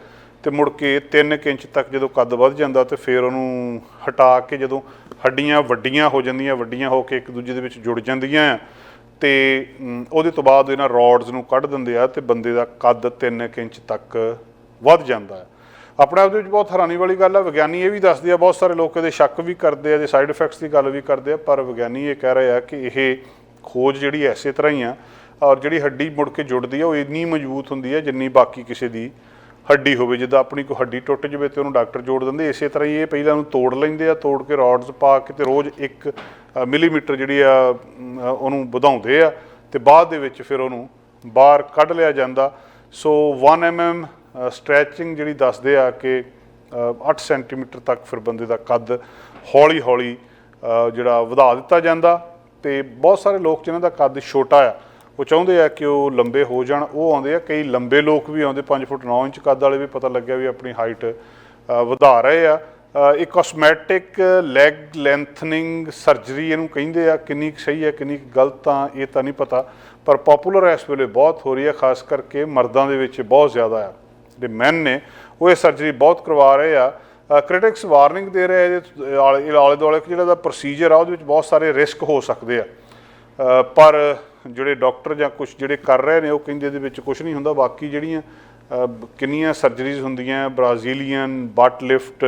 ਅਤੇ ਮੁੜ ਕੇ 3 ਇੰਚ ਤੱਕ ਜਦੋਂ ਕੱਦ ਵੱਧ ਜਾਂਦਾ ਅਤੇ ਫਿਰ ਉਹਨੂੰ ਹਟਾ ਕੇ ਜਦੋਂ ਹੱਡੀਆਂ ਵੱਡੀਆਂ ਹੋ ਜਾਂਦੀਆਂ, ਵੱਡੀਆਂ ਹੋ ਕੇ ਇੱਕ ਦੂਜੇ ਦੇ ਵਿੱਚ ਜੁੜ ਜਾਂਦੀਆਂ ਆ, ਅਤੇ ਉਹਦੇ ਤੋਂ ਬਾਅਦ ਇਹਨਾਂ ਰੋਡਸ ਨੂੰ ਕੱਢ ਦਿੰਦੇ ਆ ਅਤੇ ਬੰਦੇ ਦਾ ਕੱਦ 3 ਇੰਚ ਤੱਕ ਵੱਧ ਜਾਂਦਾ ਹੈ। ਆਪਣੇ ਆਪ ਦੇ ਵਿੱਚ ਬਹੁਤ ਹੈਰਾਨੀ ਵਾਲੀ ਗੱਲ ਆ। ਵਿਗਿਆਨੀ ਇਹ ਵੀ ਦੱਸਦੇ ਆ, ਬਹੁਤ ਸਾਰੇ ਲੋਕ ਇਹਦੇ ਸ਼ੱਕ ਵੀ ਕਰਦੇ ਆ, ਇਹਦੇ ਸਾਈਡ ਇਫੈਕਟਸ ਦੀ ਗੱਲ ਵੀ ਕਰਦੇ ਆ, ਪਰ ਵਿਗਿਆਨੀ ਇਹ ਕਹਿ ਰਹੇ ਆ ਕਿ ਇਹ ਖੋਜ ਜਿਹੜੀ ਐਸੇ ਤਰ੍ਹਾਂ ਹੀ ਆ। ਔਰ ਜਿਹੜੀ ਹੱਡੀ ਮੁੜ ਕੇ ਜੁੜਦੀ ਆ ਉਹ ਇੰਨੀ ਮਜ਼ਬੂਤ ਹੁੰਦੀ ਹੈ ਜਿੰਨੀ ਬਾਕੀ ਕਿਸੇ ਦੀ ਹੱਡੀ ਹੋਵੇ। ਜਿੱਦਾਂ ਆਪਣੀ ਕੋਈ ਹੱਡੀ ਟੁੱਟ ਜਾਵੇ ਅਤੇ ਉਹਨੂੰ ਡਾਕਟਰ ਜੋੜ ਦਿੰਦੇ, ਇਸੇ ਤਰ੍ਹਾਂ ਹੀ ਇਹ ਪਹਿਲਾਂ ਉਹਨੂੰ ਤੋੜ ਲੈਂਦੇ ਆ, ਤੋੜ ਕੇ ਰੋਡਸ ਪਾ ਕੇ ਅਤੇ ਰੋਜ਼ 1 ਮਿਲੀਮੀਟਰ ਜਿਹੜੀ ਆ ਉਹਨੂੰ ਵਧਾਉਂਦੇ ਆ, ਅਤੇ ਬਾਅਦ ਦੇ ਵਿੱਚ ਫਿਰ ਉਹਨੂੰ ਬਾਹਰ ਕੱਢ ਲਿਆ ਜਾਂਦਾ। ਸੋ 1 mm ਸਟਰੈਚਿੰਗ ਜਿਹੜੀ ਦੱਸਦੇ ਆ ਕਿ 8 ਸੈਂਟੀਮੀਟਰ ਤੱਕ ਫਿਰ ਬੰਦੇ ਦਾ ਕੱਦ ਹੌਲੀ ਹੌਲੀ ਜਿਹੜਾ ਵਧਾ ਦਿੱਤਾ ਜਾਂਦਾ। ਅਤੇ ਬਹੁਤ ਸਾਰੇ ਲੋਕ ਜਿਨ੍ਹਾਂ ਦਾ ਕੱਦ ਛੋਟਾ ਆ ਉਹ ਚਾਹੁੰਦੇ ਆ ਕਿ ਉਹ ਲੰਬੇ ਹੋ ਜਾਣ, ਉਹ ਆਉਂਦੇ ਆ। ਕਈ ਲੰਬੇ ਲੋਕ ਵੀ ਆਉਂਦੇ, 5 ਫੁੱਟ 9 ਇੰਚ ਕੱਦ ਵਾਲੇ ਵੀ ਪਤਾ ਲੱਗਿਆ ਵੀ ਆਪਣੀ ਹਾਈਟ ਵਧਾ ਰਹੇ ਆ। ਇਹ ਕਾਸਮੈਟਿਕ ਲੈਗ ਲੈਂਥਨਿੰਗ ਸਰਜਰੀ ਇਹਨੂੰ ਕਹਿੰਦੇ ਆ। ਕਿੰਨੀ ਕੁ ਸਹੀ ਹੈ ਕਿੰਨੀ ਕੁ ਗਲਤ ਆ ਇਹ ਤਾਂ ਨਹੀਂ ਪਤਾ, ਪਰ ਪੋਪੂਲਰ ਇਸ ਵੇਲੇ ਬਹੁਤ ਹੋ ਰਹੀ ਹੈ, ਖਾਸ ਕਰਕੇ ਮਰਦਾਂ ਦੇ ਵਿੱਚ ਬਹੁਤ ਜ਼ਿਆਦਾ ਆ। ਜਿਹੜੇ ਮੈਨ ਨੇ ਉਹ ਇਹ ਸਰਜਰੀ ਬਹੁਤ ਕਰਵਾ ਰਹੇ ਆ। ਕ੍ਰਿਟਿਕਸ ਵਾਰਨਿੰਗ ਦੇ ਰਹੇ ਇਹਦੇ ਆਲੇ ਦੁਆਲੇ ਜਿਹੜਾ ਦਾ ਪ੍ਰੋਸੀਜਰ ਆ ਉਹਦੇ ਵਿੱਚ ਬਹੁਤ ਸਾਰੇ ਰਿਸਕ ਹੋ ਸਕਦੇ ਆ, ਪਰ ਜਿਹੜੇ ਡਾਕਟਰ ਜਾਂ ਕੁਛ ਜਿਹੜੇ ਕਰ ਰਹੇ ਨੇ ਉਹ ਕਹਿੰਦੇ ਇਹਦੇ ਵਿੱਚ ਕੁਛ ਨਹੀਂ ਹੁੰਦਾ। ਬਾਕੀ ਜਿਹੜੀਆਂ ਕਿੰਨੀਆਂ ਸਰਜਰੀਜ਼ ਹੁੰਦੀਆਂ, ਬ੍ਰਾਜ਼ੀਲੀਅਨ ਬੱਟ ਲਿਫਟ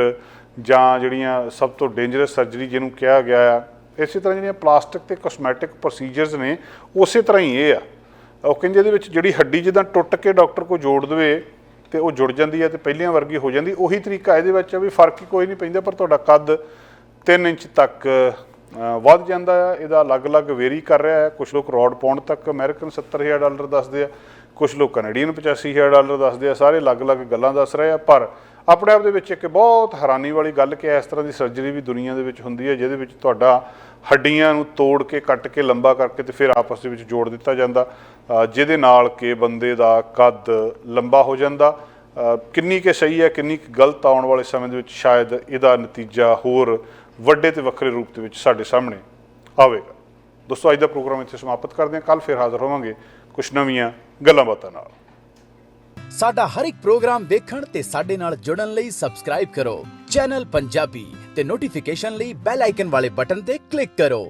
ਜਾਂ ਜਿਹੜੀਆਂ ਸਭ ਤੋਂ ਡੇਂਜਰਸ ਸਰਜਰੀ ਜਿਹਨੂੰ ਕਿਹਾ ਗਿਆ ਆ, ਇਸੇ ਤਰ੍ਹਾਂ ਜਿਹੜੀਆਂ ਪਲਾਸਟਿਕ ਅਤੇ ਕਾਸਮੈਟਿਕ ਪ੍ਰੋਸੀਜਰਸ ਨੇ ਉਸੇ ਤਰ੍ਹਾਂ ਹੀ ਇਹ ਆ। ਉਹ ਕਹਿੰਦੇ ਇਹਦੇ ਵਿੱਚ ਜਿਹੜੀ ਹੱਡੀ ਜਿੱਦਾਂ ਟੁੱਟ ਕੇ ਡਾਕਟਰ ਕੋਲ ਜੋੜ ਦੇਵੇ ਅਤੇ ਉਹ ਜੁੜ ਜਾਂਦੀ ਹੈ ਅਤੇ ਪਹਿਲਿਆਂ ਵਰਗੀ ਹੋ ਜਾਂਦੀ, ਉਹੀ ਤਰੀਕਾ ਇਹਦੇ ਵਿੱਚ ਵੀ ਫਰਕ ਹੀ ਕੋਈ ਨਹੀਂ ਪੈਂਦਾ, ਪਰ ਤੁਹਾਡਾ ਕੱਦ 3 ਇੰਚ ਤੱਕ ਵੱਧ ਜਾਂਦਾ ਆ। ਇਹਦਾ ਅਲੱਗ-ਅਲੱਗ ਵੇਰੀ ਕਰ ਰਿਹਾ ਹੈ। ਕੁਛ ਲੋਕ ਰੋਡ ਪਾਉਣ ਤੱਕ ਅਮਰੀਕਨ $70,000 ਦੱਸਦੇ ਆ, ਕੁਛ ਲੋਕ ਕੈਨੇਡੀਅਨ $85,000 ਦੱਸਦੇ ਆ। ਸਾਰੇ ਅਲੱਗ-ਅਲੱਗ ਗੱਲਾਂ ਦੱਸ ਰਹੇ ਆ, ਪਰ ਆਪਣੇ ਆਪ ਦੇ ਵਿੱਚ ਇੱਕ ਬਹੁਤ ਹੈਰਾਨੀ ਵਾਲੀ ਗੱਲ ਕਿ ਇਸ ਤਰ੍ਹਾਂ ਦੀ ਸਰਜਰੀ ਵੀ ਦੁਨੀਆ ਦੇ ਵਿੱਚ ਹੁੰਦੀ ਹੈ, ਜਿਹਦੇ ਵਿੱਚ ਤੁਹਾਡਾ ਹੱਡੀਆਂ ਨੂੰ ਤੋੜ ਕੇ ਕੱਟ ਕੇ ਲੰਬਾ ਕਰਕੇ ਅਤੇ ਫਿਰ ਆਪਸ ਦੇ ਵਿੱਚ ਜੋੜ ਦਿੱਤਾ ਜਾਂਦਾ, ਜਿਹਦੇ ਨਾਲ ਕਿ ਬੰਦੇ ਦਾ ਕੱਦ ਲੰਬਾ ਹੋ ਜਾਂਦਾ। ਕਿੰਨੀ ਕੁ ਸਹੀ ਹੈ ਕਿੰਨੀ ਕੁ ਗਲਤ, ਆਉਣ ਵਾਲੇ ਸਮੇਂ ਦੇ ਵਿੱਚ ਸ਼ਾਇਦ ਇਹਦਾ ਨਤੀਜਾ ਹੋਰ ਵੱਡੇ ਅਤੇ ਵੱਖਰੇ ਰੂਪ ਦੇ ਵਿੱਚ ਸਾਡੇ ਸਾਹਮਣੇ ਆਵੇਗਾ। ਦੋਸਤੋ, ਅੱਜ ਦਾ ਪ੍ਰੋਗਰਾਮ ਇੱਥੇ ਸਮਾਪਤ ਕਰਦੇ ਹਾਂ। ਕੱਲ੍ਹ ਫਿਰ ਹਾਜ਼ਰ ਹੋਵਾਂਗੇ ਕੁਛ ਨਵੀਆਂ ਗੱਲਾਂ ਬਾਤਾਂ ਨਾਲ। ਸਾਡਾ ਹਰ ਇੱਕ ਪ੍ਰੋਗਰਾਮ ਦੇਖਣ ਤੇ ਸਾਡੇ ਨਾਲ ਜੁੜਨ ਲਈ ਸਬਸਕ੍ਰਾਈਬ ਕਰੋ ਚੈਨਲ ਪੰਜਾਬੀ ਤੇ ਨੋਟੀਫਿਕੇਸ਼ਨ ਲਈ ਬੈਲ ਆਈਕਨ ਵਾਲੇ ਬਟਨ ਤੇ ਕਲਿੱਕ ਕਰੋ।